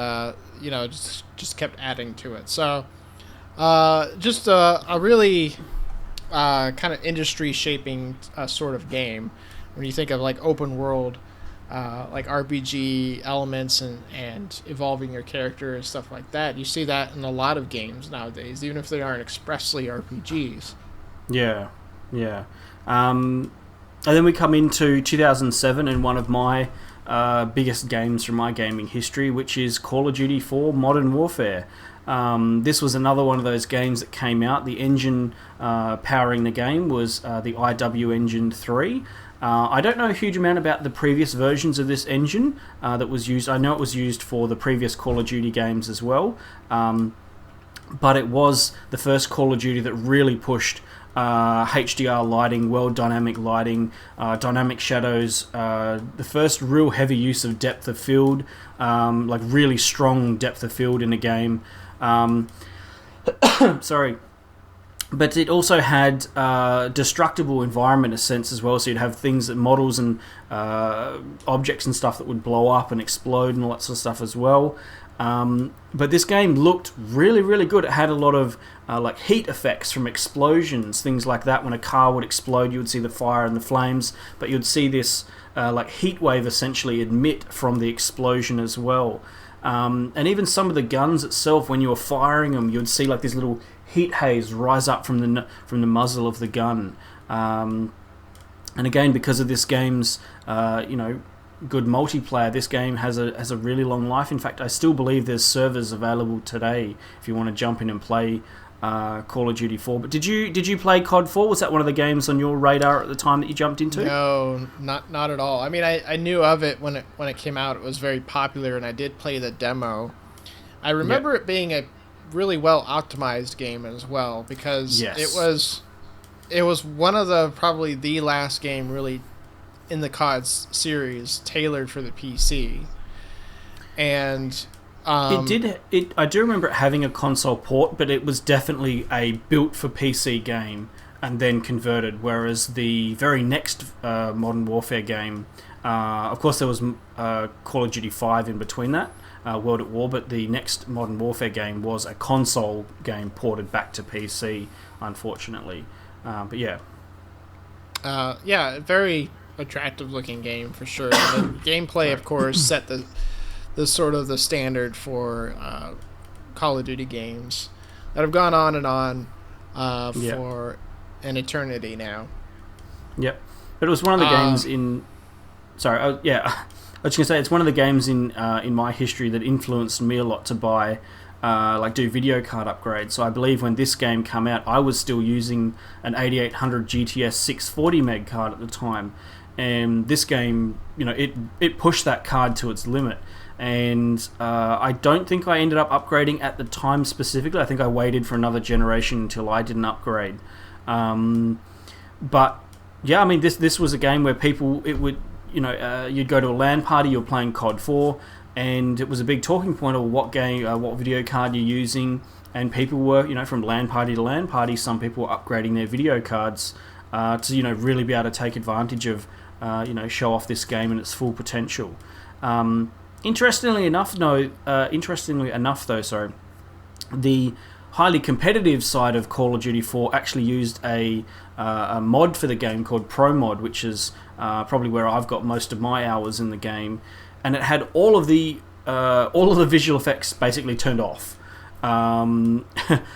Speaker 1: just kept adding to it. So, just a really kind of industry-shaping sort of game. When you think of like open world, like RPG elements and evolving your character and stuff like that, you see that in a lot of games nowadays, even if they aren't expressly RPGs.
Speaker 2: Yeah. And then we come into 2007 and one of my biggest games from my gaming history, which is Call of Duty 4 Modern Warfare. This was another one of those games that came out. The engine powering the game was the IW Engine 3. I don't know a huge amount about the previous versions of this engine that was used. I know it was used for the previous Call of Duty games as well. But it was the first Call of Duty that really pushed HDR lighting, world dynamic lighting, dynamic shadows, the first real heavy use of depth of field, like really strong depth of field in a game. Sorry. But it also had destructible environment in a sense as well, so you'd have things that models and objects and stuff that would blow up and explode and all that sort of stuff as well. But this game looked really, really good. It had a lot of like heat effects from explosions, things like that. When a car would explode, you would see the fire and the flames, but you'd see this like heat wave essentially emit from the explosion as well. And even some of the guns itself, when you were firing them, you'd see like this little heat haze rise up from the muzzle of the gun. And again, because of this game's good multiplayer, this game has a really long life. In fact, I still believe there's servers available today if you want to jump in and play Call of Duty 4. But did you play COD 4? Was that one of the games on your radar at the time that you jumped into?
Speaker 1: No, not at all. I mean, I knew of it when it came out. It was very popular, and I did play the demo. I remember it being a really well optimized game as well, because it was one of probably the last game really in the COD series tailored for the PC. And I do remember it having a console port, but it was definitely a built for PC game and then converted, whereas the very next Modern Warfare game, of course there was Call of Duty 5 in between that, World at War, but the next Modern Warfare game was a console game ported back to PC, unfortunately. But yeah. Very attractive looking game for sure. The gameplay, of course, set the sort of the standard for Call of Duty games that have gone on and on for an eternity now. Yep.
Speaker 2: But it was one of the games in... Sorry, I was just going to say, it's one of the games in my history that influenced me a lot to buy, do video card upgrades. So I believe when this game came out, I was still using an 8800 GTS 640 meg card at the time. And this game, it pushed that card to its limit. And I don't think I ended up upgrading at the time specifically. I think I waited for another generation until I didn't upgrade. But Yeah, I mean, this was a game where people, it would, you'd go to a LAN party, you're playing COD 4, and it was a big talking point of what game, what video card you're using, and people were, from LAN party to LAN party, some people were upgrading their video cards to, really be able to take advantage of, show off this game and its full potential. Interestingly enough, though, the highly competitive side of Call of Duty 4 actually used a mod for the game called Pro Mod, which is probably where I've got most of my hours in the game, and it had all of the visual effects basically turned off.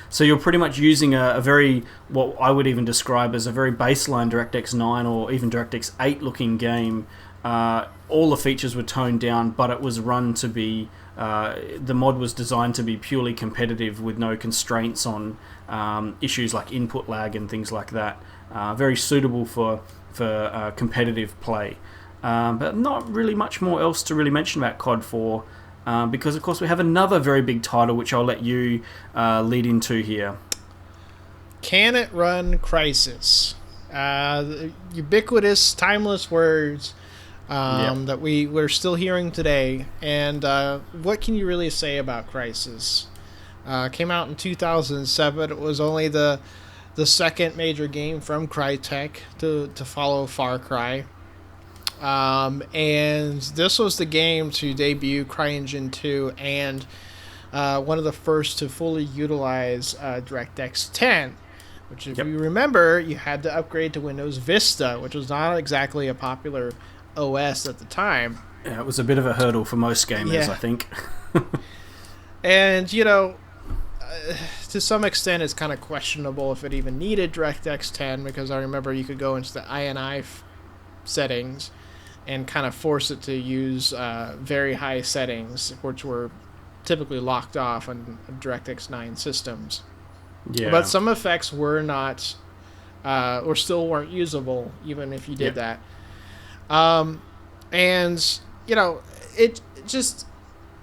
Speaker 2: So you're pretty much using a very, what I would even describe as a very baseline DirectX 9 or even DirectX 8 looking game. All the features were toned down, but it was run to be, the mod was designed to be purely competitive with no constraints on issues like input lag and things like that. Very suitable for competitive play. But not really much more else to really mention about COD 4, because of course we have another very big title which I'll let you lead into here.
Speaker 1: Can it run Crysis? The ubiquitous, timeless words that we're still hearing today. And what can you really say about Crysis? Came out in 2007. It was only the second major game from Crytek to follow Far Cry. And this was the game to debut CryEngine 2 and one of the first to fully utilize DirectX 10, which if you remember, you had to upgrade to Windows Vista, which was not exactly a popular OS at the time.
Speaker 2: Yeah, it was a bit of a hurdle for most gamers, I think.
Speaker 1: And, to some extent, it's kind of questionable if it even needed DirectX 10, because I remember you could go into the INI settings and kind of force it to use very high settings, which were typically locked off on DirectX 9 systems. Yeah. But some effects were not, or still weren't usable, even if you did that. And,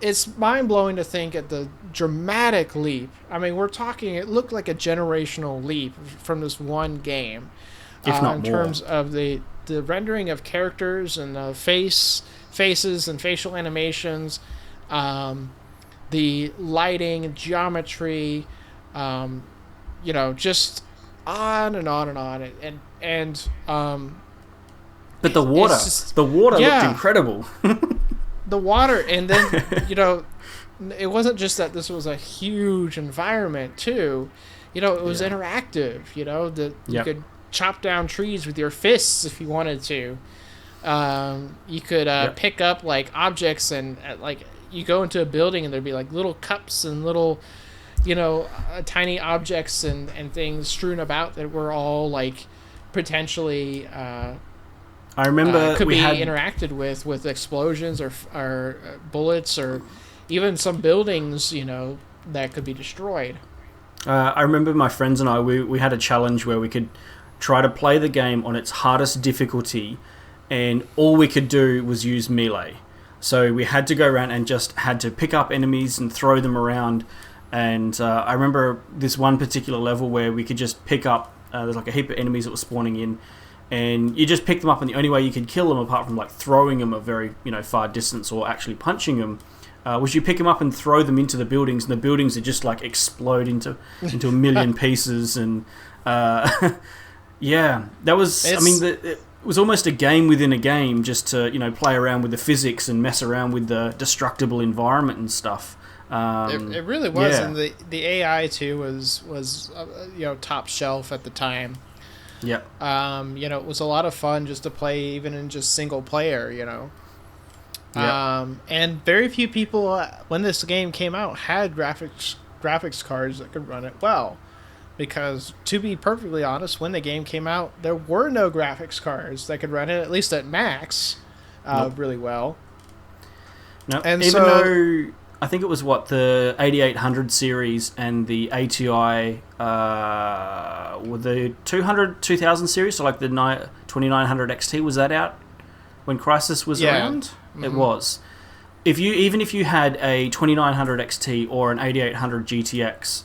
Speaker 1: it's mind-blowing to think at the dramatic leap. I mean, we're talking, it looked like a generational leap from this one game.
Speaker 2: If not
Speaker 1: in
Speaker 2: more.
Speaker 1: Terms of the rendering of characters and the faces and facial animations, the lighting, geometry, just on and on and on.
Speaker 2: But the water looked incredible.
Speaker 1: The water, and then, it wasn't just that this was a huge environment, too. It was interactive, you could chop down trees with your fists if you wanted to. You could pick up, objects, and, you go into a building, and there'd be, little cups and little, tiny objects and things strewn about that were all, potentially...
Speaker 2: I remember
Speaker 1: could be interacted with explosions or bullets or even some buildings, that could be destroyed.
Speaker 2: I remember my friends and I, we had a challenge where we could try to play the game on its hardest difficulty, and all we could do was use melee. So we had to go around and just had to pick up enemies and throw them around. And I remember this one particular level where we could just pick up, there's a heap of enemies that were spawning in, and you just pick them up, and the only way you could kill them, apart from throwing them a very far distance or actually punching them, was you pick them up and throw them into the buildings, and the buildings would just explode into a million pieces. And that was it was almost a game within a game, just to play around with the physics and mess around with the destructible environment and stuff.
Speaker 1: It really was, and the AI too was top shelf at the time.
Speaker 2: Yeah.
Speaker 1: It was a lot of fun just to play, even in just single player, And very few people, when this game came out, had graphics cards that could run it well. Because, to be perfectly honest, when the game came out, there were no graphics cards that could run it, at least at max, really well.
Speaker 2: No, and even though... I think it was the 8800 series and the ATI were the 2000 series, so the 2900 XT, was that out when Crysis was around? Mm-hmm. It was. Even if you had a 2900 XT or an 8800 GTX,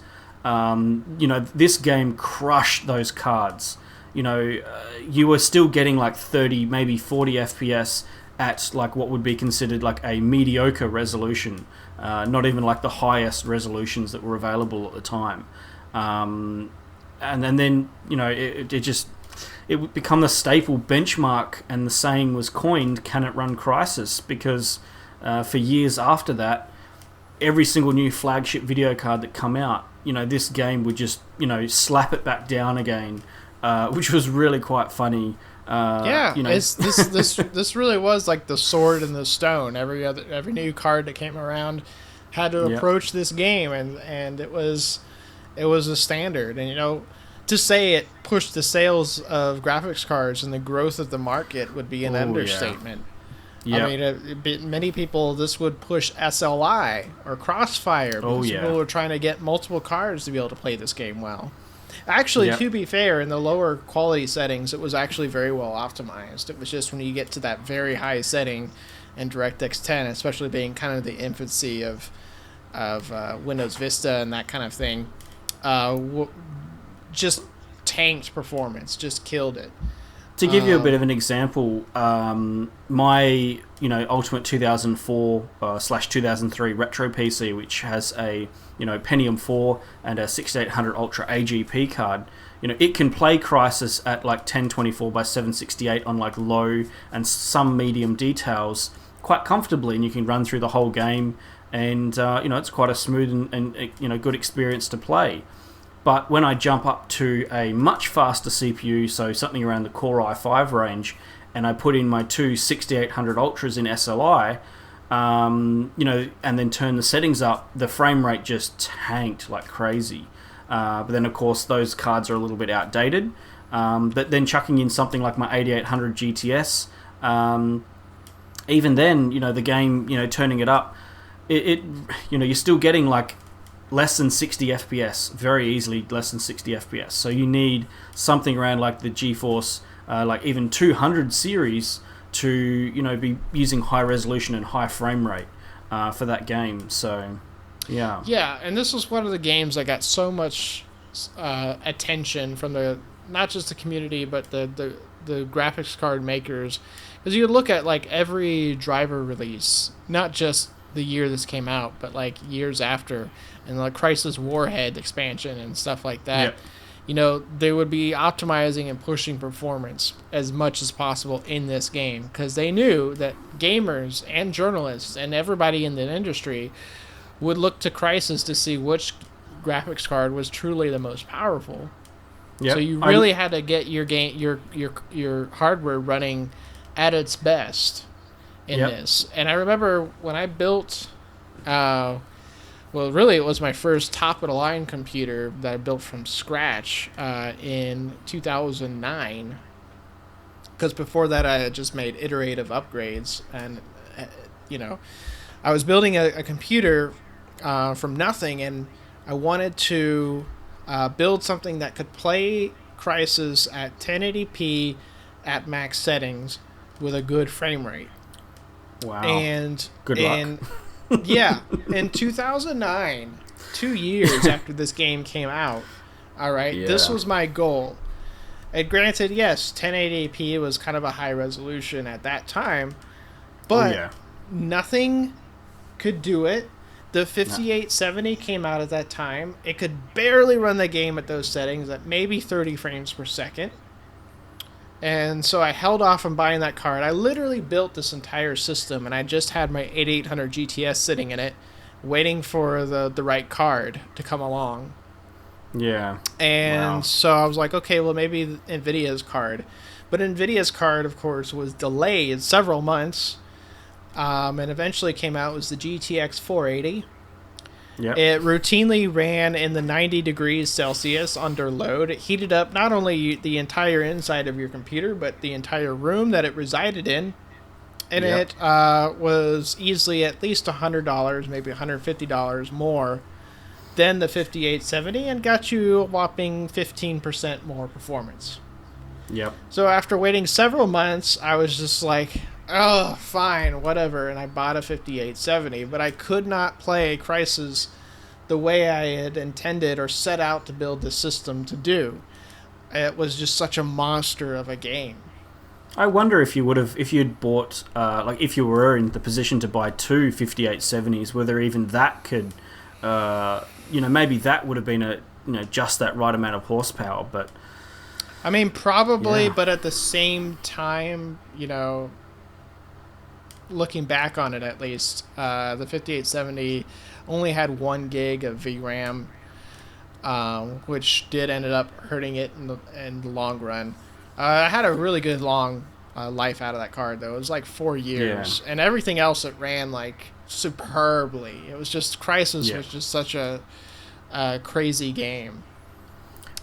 Speaker 2: this game crushed those cards. you were still getting like 30, maybe 40 FPS at like what would be considered like a mediocre resolution, not even like the highest resolutions that were available at the time. And then it would become the staple benchmark, and the saying was coined, "Can it run Crysis?" Because for years after that, every single new flagship video card that come out, this game would just slap it back down again, which was really quite funny.
Speaker 1: This really was like the sword and the stone. Every new card that came around had to approach this game, and it was a standard. And to say it pushed the sales of graphics cards and the growth of the market would be an understatement.
Speaker 2: Yeah.
Speaker 1: I mean, many people, this would push SLI or Crossfire, because people were trying to get multiple cards to be able to play this game well. Actually, to be fair, in the lower quality settings, it was actually very well optimized. It was just when you get to that very high setting in DirectX 10, especially being kind of the infancy of Windows Vista and that kind of thing, just tanked performance, just killed it.
Speaker 2: To give you a bit of an example, my Ultimate 2004/2003 retro PC, which has a Pentium 4 and a 6800 Ultra AGP card, it can play Crysis at like 1024 by 768 on like low and some medium details quite comfortably, and you can run through the whole game, and it's quite a smooth and good experience to play. But when I jump up to a much faster CPU, so something around the Core i5 range, and I put in my two 6800 Ultras in SLI, and then turn the settings up, the frame rate just tanked like crazy. But then, of course, those cards are a little bit outdated. But then chucking in something like my 8800 GTS, even then, the game, turning it up, you're still getting like less than 60 FPS, very easily less than 60 FPS. So you need something around like the GeForce, like even 200 series to, be using high resolution and high frame rate for that game. So, yeah.
Speaker 1: Yeah, and this was one of the games that got so much attention from not just the community, but the graphics card makers. Because you look at like every driver release, not just the year this came out, but like years after, and like Crysis Warhead expansion and stuff like that. Yep. They would be optimizing and pushing performance as much as possible in this game, because they knew that gamers and journalists and everybody in the industry would look to Crysis to see which graphics card was truly the most powerful. Yep. So you really had to get your your hardware running at its best in this. And I remember when I built, really it was my first top-of-the-line computer that I built from scratch in 2009. Because before that I had just made iterative upgrades. And, I was building a computer from nothing, and I wanted to build something that could play Crysis at 1080p at max settings with a good frame rate.
Speaker 2: Wow.
Speaker 1: And
Speaker 2: good luck.
Speaker 1: Yeah, in 2009, 2 years after this game came out, all right, this was my goal. And granted, yes, 1080p was kind of a high resolution at that time, but nothing could do it. The 5870 came out at that time. It could barely run the game at those settings at maybe 30 frames per second. And so I held off on buying that card. I literally built this entire system, and I just had my 8800 GTS sitting in it, waiting for the right card to come along.
Speaker 2: Yeah.
Speaker 1: And so I was like, okay, well, maybe NVIDIA's card. But NVIDIA's card, of course, was delayed several months, and eventually came out was the GTX 480.
Speaker 2: Yep.
Speaker 1: It routinely ran in the 90 degrees Celsius under load. It heated up not only the entire inside of your computer, but the entire room that it resided in. And it was easily at least $100, maybe $150 more than the 5870, and got you a whopping 15% more performance.
Speaker 2: Yep.
Speaker 1: So after waiting several months, I was just like, oh, fine, whatever, and I bought a 5870, but I could not play Crysis the way I had intended or set out to build the system to do. it was just such a monster of a game.
Speaker 2: I wonder if you'd bought, if you were in the position to buy two 5870s, whether even that could, maybe that would have been just that right amount of horsepower. But
Speaker 1: I mean, probably, but at the same time, looking back on it, at least, the 5870 only had 1 gig of VRAM, which did ended up hurting it in the long run. I had a really good long life out of that card, though. It was like 4 years, and everything else it ran like superbly. It was just Crysis was just such a crazy game.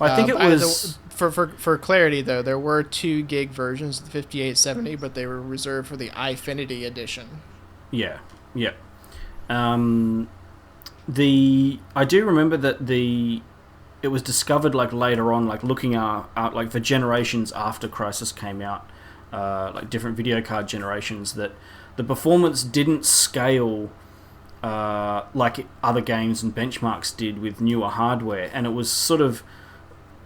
Speaker 2: I think it was
Speaker 1: for clarity though. There were 2 gig versions of the 5870, but they were reserved for the iFinity edition.
Speaker 2: Yeah. I do remember that it was discovered like later on, like looking out like for generations after Crysis came out, like different video card generations, that the performance didn't scale like other games and benchmarks did with newer hardware, and it was sort of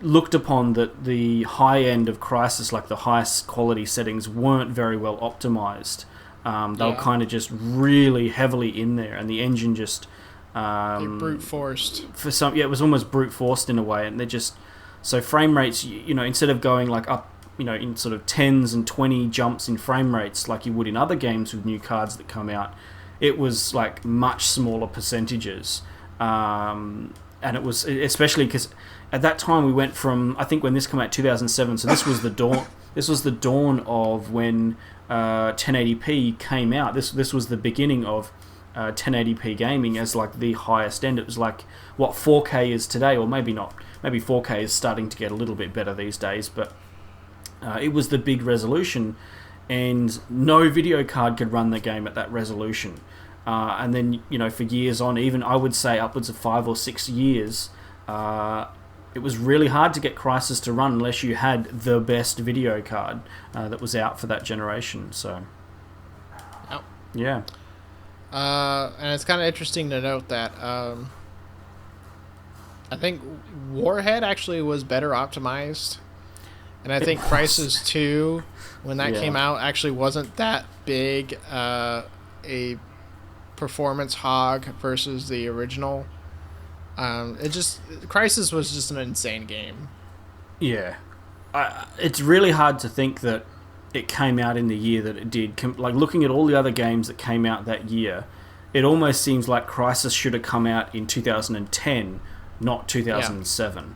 Speaker 2: looked upon that the high end of Crysis, like the highest quality settings, weren't very well optimized. They were kind of just really heavily in there, and the engine just
Speaker 1: they brute forced
Speaker 2: for some. Yeah, it was almost brute forced in a way, and they're just so frame rates. Instead of going like up, in sort of 10s and 20 jumps in frame rates like you would in other games with new cards that come out, it was like much smaller percentages. And it was especially because at that time we went from, I think when this came out 2007, so this was the dawn. This was the dawn of when 1080p came out. This was the beginning of 1080p gaming as like the highest end. It was like what 4K is today, or maybe not. Maybe 4K is starting to get a little bit better these days, but it was the big resolution, and no video card could run the game at that resolution. And then for years on, even I would say upwards of 5 or 6 years, it was really hard to get Crysis to run unless you had the best video card that was out for that generation. So, yeah.
Speaker 1: And it's kind of interesting to note that I think Warhead actually was better optimized, and I think Crysis 2, when that came out, actually wasn't that big a performance hog versus the original. Crysis was just an insane game.
Speaker 2: Yeah, it's really hard to think that it came out in the year that it did. Like looking at all the other games that came out that year, it almost seems like Crysis should have come out in 2010, not 2007.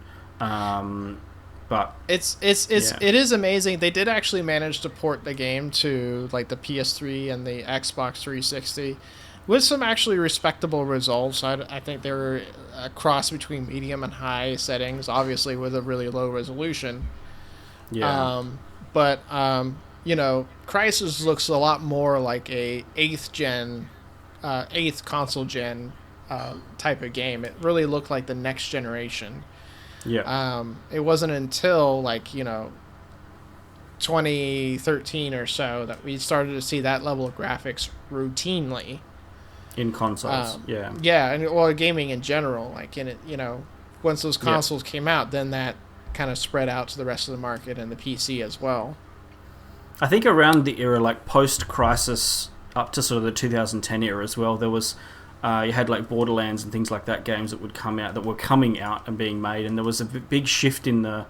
Speaker 2: But
Speaker 1: it is amazing. They did actually manage to port the game to like the PS3 and the Xbox 360 with some actually respectable results. I think they were a cross between medium and high settings, obviously with a really low resolution.
Speaker 2: Yeah.
Speaker 1: Crysis looks a lot more like a 8th console gen type of game. It really looked like the next generation.
Speaker 2: Yeah.
Speaker 1: It wasn't until 2013 or so that we started to see that level of graphics routinely
Speaker 2: in consoles.
Speaker 1: And gaming in general. Once those consoles came out, then that kind of spread out to the rest of the market and the PC as well.
Speaker 2: I think around the era, like post-Crysis, up to sort of the 2010 era as well, there was you had like Borderlands and things like that, games that would come out, that were coming out and being made, and there was a big shift in the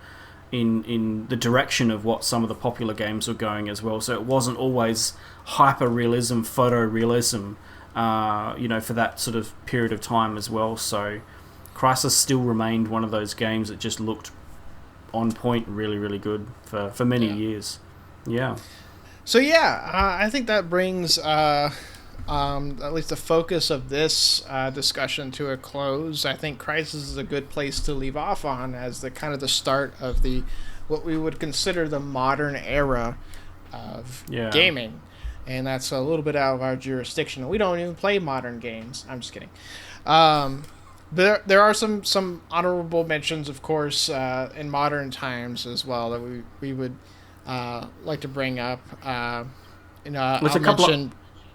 Speaker 2: direction of what some of the popular games were going as well. So it wasn't always hyper-realism, photorealism, for that sort of period of time as well. So Crysis still remained one of those games that just looked on point, really, really good for many years. Yeah.
Speaker 1: So I think that brings at least the focus of this discussion to a close. I think Crysis is a good place to leave off on as the kind of the start of what we would consider the modern era of gaming. And that's a little bit out of our jurisdiction. We don't even play modern games. I'm just kidding. There are some honorable mentions, of course, in modern times as well that we would like to bring up.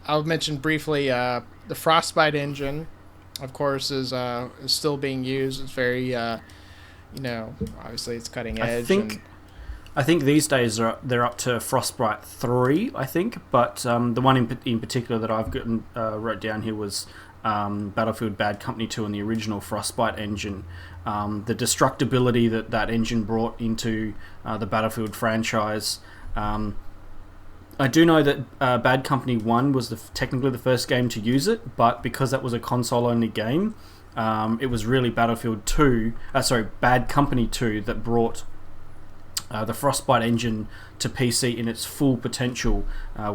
Speaker 1: I'll mention briefly the Frostbite engine, of course, is still being used. It's very obviously it's cutting edge.
Speaker 2: I think these days they're up to Frostbite 3, I think, but the one in particular that I've gotten wrote down here was Battlefield Bad Company 2 and the original Frostbite engine. The destructibility that engine brought into the Battlefield franchise. I do know that Bad Company 1 was technically the first game to use it, but because that was a console-only game, it was really Bad Company 2 that brought the Frostbite engine to PC in its full potential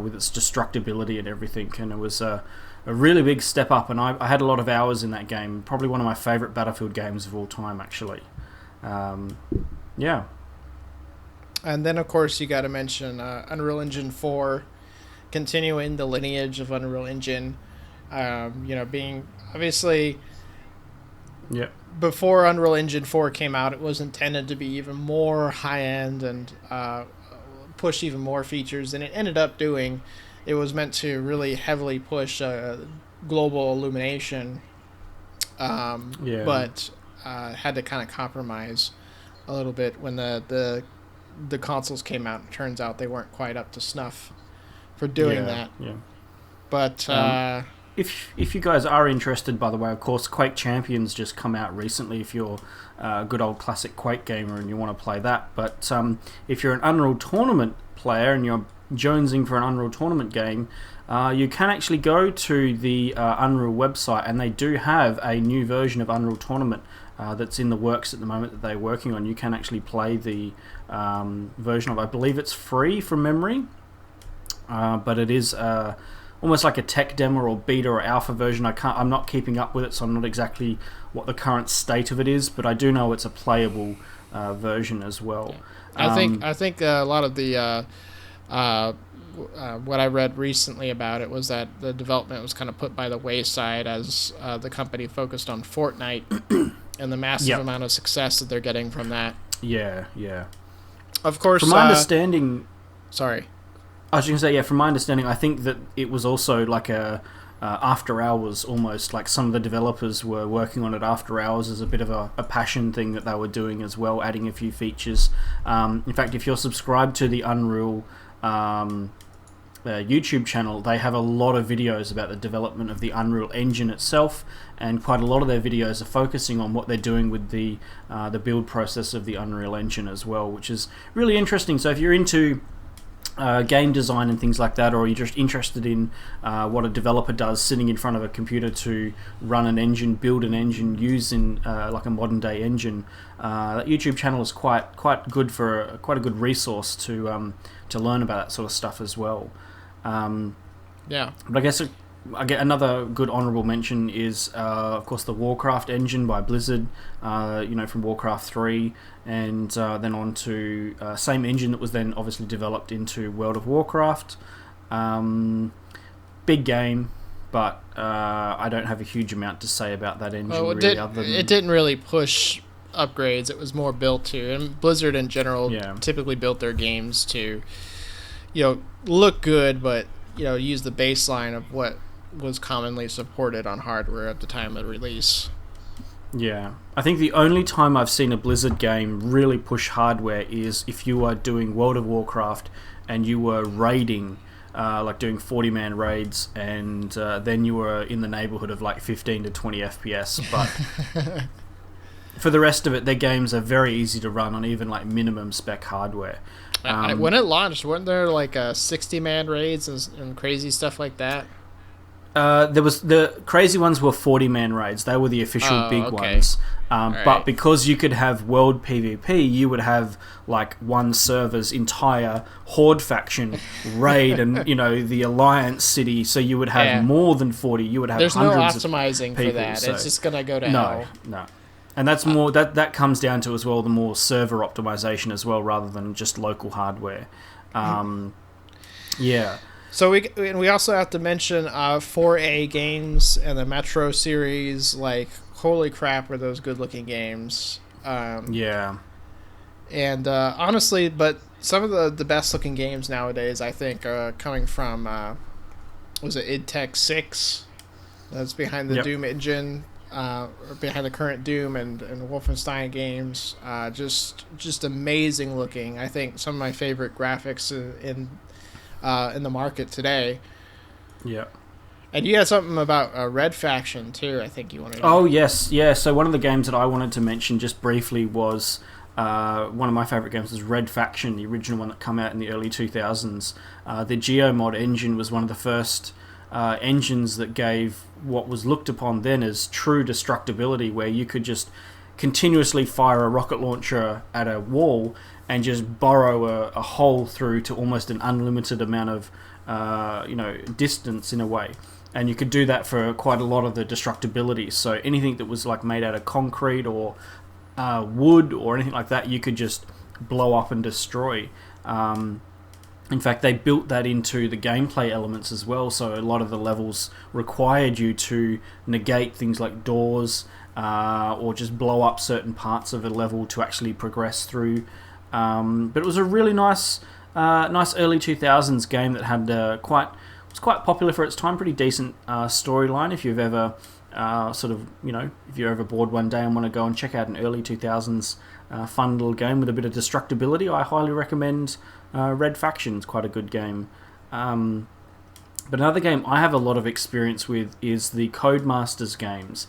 Speaker 2: with its destructibility and everything, and it was a really big step up, and I had a lot of hours in that game. Probably one of my favourite Battlefield games of all time, actually. Yeah.
Speaker 1: And then, of course, you got to mention Unreal Engine 4, continuing the lineage of Unreal Engine. Being obviously...
Speaker 2: Yeah.
Speaker 1: Before Unreal Engine 4 came out, it was intended to be even more high-end and push even more features than it ended up doing. It was meant to really heavily push global illumination, but had to kind of compromise a little bit when the consoles came out. It turns out they weren't quite up to snuff for doing that.
Speaker 2: Yeah.
Speaker 1: But...
Speaker 2: If you guys are interested, by the way, of course, Quake Champions just come out recently if you're a good old classic Quake gamer and you want to play that. But if you're an Unreal Tournament player and you're jonesing for an Unreal Tournament game, you can actually go to the Unreal website, and they do have a new version of Unreal Tournament that's in the works at the moment that they're working on. You can actually play the version of, I believe it's free from memory, but it is... almost like a tech demo or beta or alpha version. I'm not keeping up with it, so I'm not exactly what the current state of it is, but I do know it's a playable version as well.
Speaker 1: Yeah. I think a lot of the what I read recently about it was that the development was kind of put by the wayside as the company focused on Fortnite and the massive amount of success that they're getting from that.
Speaker 2: Yeah.
Speaker 1: Of course,
Speaker 2: from my understanding...
Speaker 1: Sorry.
Speaker 2: I was going to say, from my understanding, I think that it was also like a after hours almost, like some of the developers were working on it after hours as a bit of a passion thing that they were doing as well, adding a few features. In fact, if you're subscribed to the Unreal YouTube channel, they have a lot of videos about the development of the Unreal Engine itself, and quite a lot of their videos are focusing on what they're doing with the build process of the Unreal Engine as well, which is really interesting. So if you're into game design and things like that, or you're just interested in what a developer does sitting in front of a computer to run an engine, build an engine using like a modern day engine, that YouTube channel is quite good for quite a good resource to learn about that sort of stuff as well. But I guess another good honourable mention is of course the Warcraft engine by Blizzard, from Warcraft 3, and then on to same engine that was then obviously developed into World of Warcraft. Big game, but I don't have a huge amount to say about that engine.
Speaker 1: It didn't really push upgrades. It was more built to, and Blizzard in general typically built their games to look good, but use the baseline of what was commonly supported on hardware at the time of release.
Speaker 2: Yeah. I think the only time I've seen a Blizzard game really push hardware is if you are doing World of Warcraft and you were raiding, like doing 40-man raids, and then you were in the neighborhood of like 15 to 20 FPS. But for the rest of it, their games are very easy to run on even like minimum spec hardware.
Speaker 1: When it launched, weren't there like 60-man raids and crazy stuff like that?
Speaker 2: There was the crazy ones were 40-man raids. They were the official big ones. But because you could have world PvP, you would have like one server's entire Horde faction raid, and the Alliance city. So you would have more than 40. You would have hundreds of
Speaker 1: optimizing
Speaker 2: people,
Speaker 1: for that.
Speaker 2: so
Speaker 1: it's just gonna go to hell.
Speaker 2: No. And that's more that comes down to as well the more server optimization as well, rather than just local hardware.
Speaker 1: So we also have to mention 4A games and the Metro series. Like, holy crap, are those good-looking games? And honestly, but some of the best-looking games nowadays, I think, are coming from was it id Tech 6? That's behind the Doom engine. behind the current Doom and Wolfenstein games. Just amazing looking. I think some of my favorite graphics in the market today.
Speaker 2: Yeah.
Speaker 1: And you had something about Red Faction too. I think you wanted.
Speaker 2: Oh yes, yeah. So one of the games that I wanted to mention just briefly was one of my favorite games was Red Faction, the original one that came out in the early 2000s. The GeoMod engine was one of the first engines that gave what was looked upon then as true destructibility, where you could just continuously fire a rocket launcher at a wall and just burrow a hole through to almost an unlimited amount of distance in a way. And you could do that for quite a lot of the destructibility. So anything that was like made out of concrete or wood or anything like that, you could just blow up and destroy. In fact, they built that into the gameplay elements as well, so a lot of the levels required you to negate things like doors or just blow up certain parts of a level to actually progress through. But it was a really nice early 2000s game that had was quite popular for its time, pretty decent storyline. If you've ever if you're ever bored one day and want to go and check out an early 2000s fun little game with a bit of destructibility, I highly recommend Red Faction. It's quite a good game. But another game I have a lot of experience with is the Codemasters games.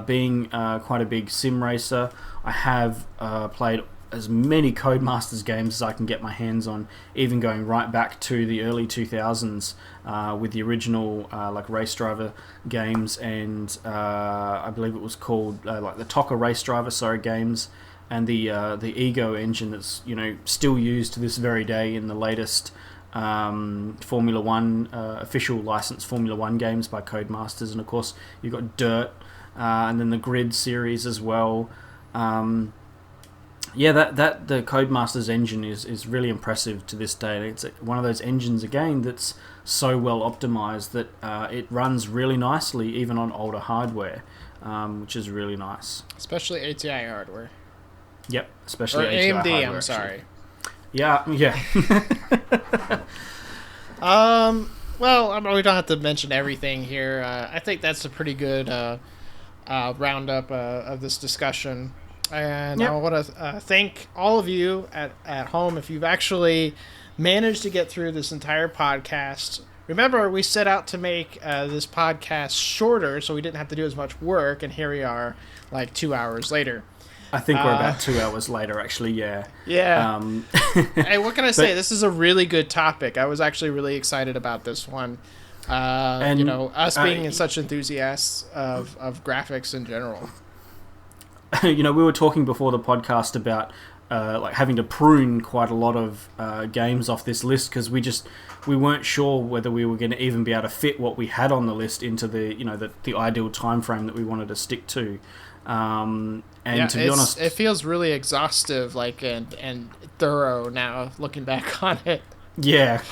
Speaker 2: Being quite a big sim racer, I have played as many Codemasters games as I can get my hands on, even going right back to the early 2000s with the original race driver games, and I believe it was called the Toca Race Driver games, and the Ego engine that's still used to this very day in the latest Formula One official licensed Formula One games by Codemasters. And of course you've got Dirt and then the Grid series as well. That the Codemasters engine is really impressive to this day. It's one of those engines again that's so well optimized that it runs really nicely even on older hardware, which is really nice.
Speaker 1: Especially ATI hardware.
Speaker 2: Yep, especially
Speaker 1: or
Speaker 2: ATI
Speaker 1: AMD.
Speaker 2: hardware,
Speaker 1: I'm sorry.
Speaker 2: Yeah.
Speaker 1: Well, we don't have to mention everything here. I think that's a pretty good roundup of this discussion. And I want to thank all of you at home if you've actually managed to get through this entire podcast. Remember, we set out to make this podcast shorter so we didn't have to do as much work, and here we are, 2 hours later.
Speaker 2: I think we're about 2 hours later, actually, yeah.
Speaker 1: Yeah. Hey, what can I say? This is a really good topic. I was actually really excited about this one. Us being such enthusiasts of graphics in general.
Speaker 2: We were talking before the podcast about having to prune quite a lot of games off this list because we weren't sure whether we were going to even be able to fit what we had on the list into the ideal time frame that we wanted to stick to. To be honest,
Speaker 1: it feels really exhaustive, and thorough now looking back on it.
Speaker 2: Yeah.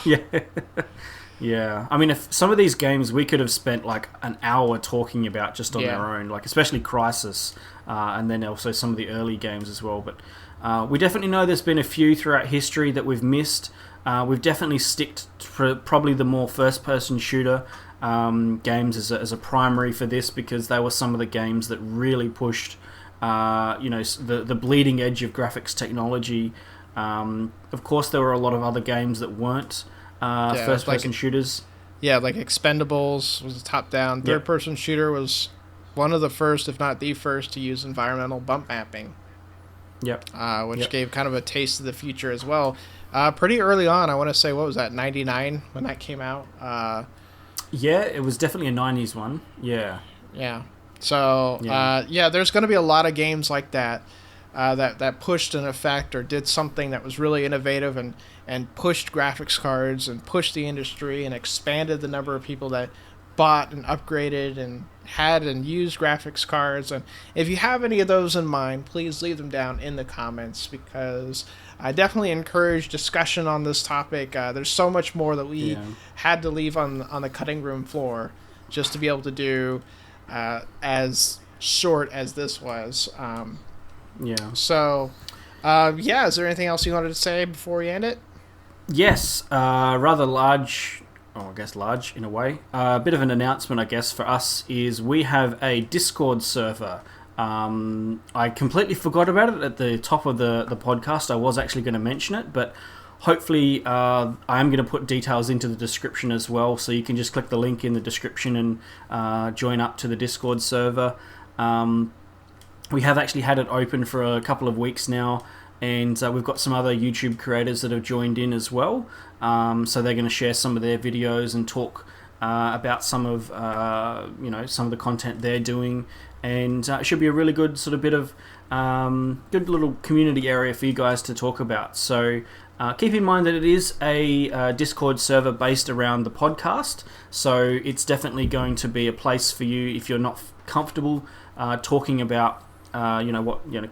Speaker 2: Yeah, I mean, if some of these games we could have spent an hour talking about just on their own, especially Crysis, and then also some of the early games as well. But we definitely know there's been a few throughout history that we've missed. We've definitely sticked for probably the more first-person shooter games as a primary for this because they were some of the games that really pushed, the bleeding edge of graphics technology. Of course, there were a lot of other games that weren't. First-person shooters.
Speaker 1: Yeah, like Expendables was a top-down. Third-person shooter was one of the first, if not the first, to use environmental bump mapping.
Speaker 2: Yep.
Speaker 1: Which gave kind of a taste of the future as well. Pretty early on, I want to say, what was that, 99 when that came out?
Speaker 2: Yeah, it was definitely a 90s one. Yeah.
Speaker 1: Yeah. So, there's going to be a lot of games like that. That pushed an effect or did something that was really innovative and pushed graphics cards and pushed the industry and expanded the number of people that bought and upgraded and had and used graphics cards. And if you have any of those in mind, please leave them down in the comments because I definitely encourage discussion on this topic. There's so much more that we had to leave on the cutting room floor just to be able to do as short as this was. So, is there anything else you wanted to say before we end it?
Speaker 2: Yes, rather large I guess large in a way. A bit of an announcement, I guess, for us is we have a Discord server. I completely forgot about it at the top of the podcast. I was actually going to mention it, but hopefully I am going to put details into the description as well, so you can just click the link in the description and join up to the Discord server. We have actually had it open for a couple of weeks now, and we've got some other YouTube creators that have joined in as well. So they're going to share some of their videos and talk about some of some of the content they're doing, and it should be a really good sort of bit of good little community area for you guys to talk about. So keep in mind that it is a Discord server based around the podcast, so it's definitely going to be a place for you if you're not comfortable talking about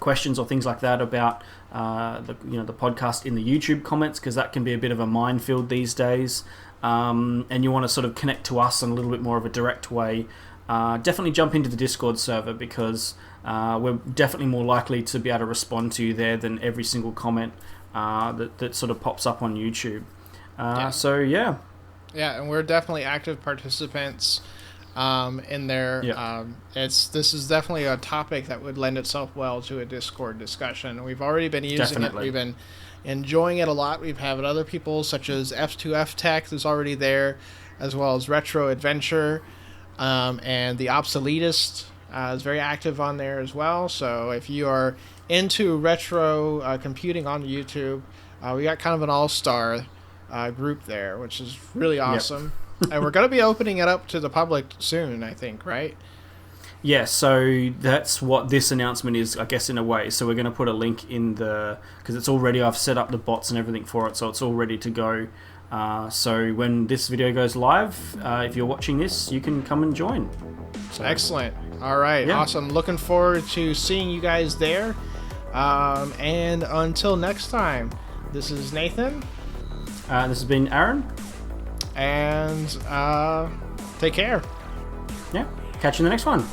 Speaker 2: questions or things like that about the podcast in the YouTube comments, because that can be a bit of a minefield these days. And you want to sort of connect to us in a little bit more of a direct way. Definitely jump into the Discord server, because we're definitely more likely to be able to respond to you there than every single comment that sort of pops up on YouTube. So yeah,
Speaker 1: and we're definitely active participants in there. This is definitely a topic that would lend itself well to a Discord discussion. We've already been using it. We've been enjoying it a lot. We've had other people such as F2F Tech, who's already there, as well as Retro Adventure, and the Obsoletist is very active on there as well. So if you are into retro computing on YouTube, we got kind of an all-star group there, which is really awesome. And we're going to be opening it up to the public soon, I think, right?
Speaker 2: Yeah, so that's what this announcement is, I guess, in a way. So we're going to put a link in because it's already, I've set up the bots and everything for it, so it's all ready to go. So when this video goes live, if you're watching this, you can come and join. So,
Speaker 1: excellent. All right, awesome. Looking forward to seeing you guys there. And until next time, this is Nathan.
Speaker 2: This has been Aaron.
Speaker 1: And take care.
Speaker 2: Yeah, catch you in the next one.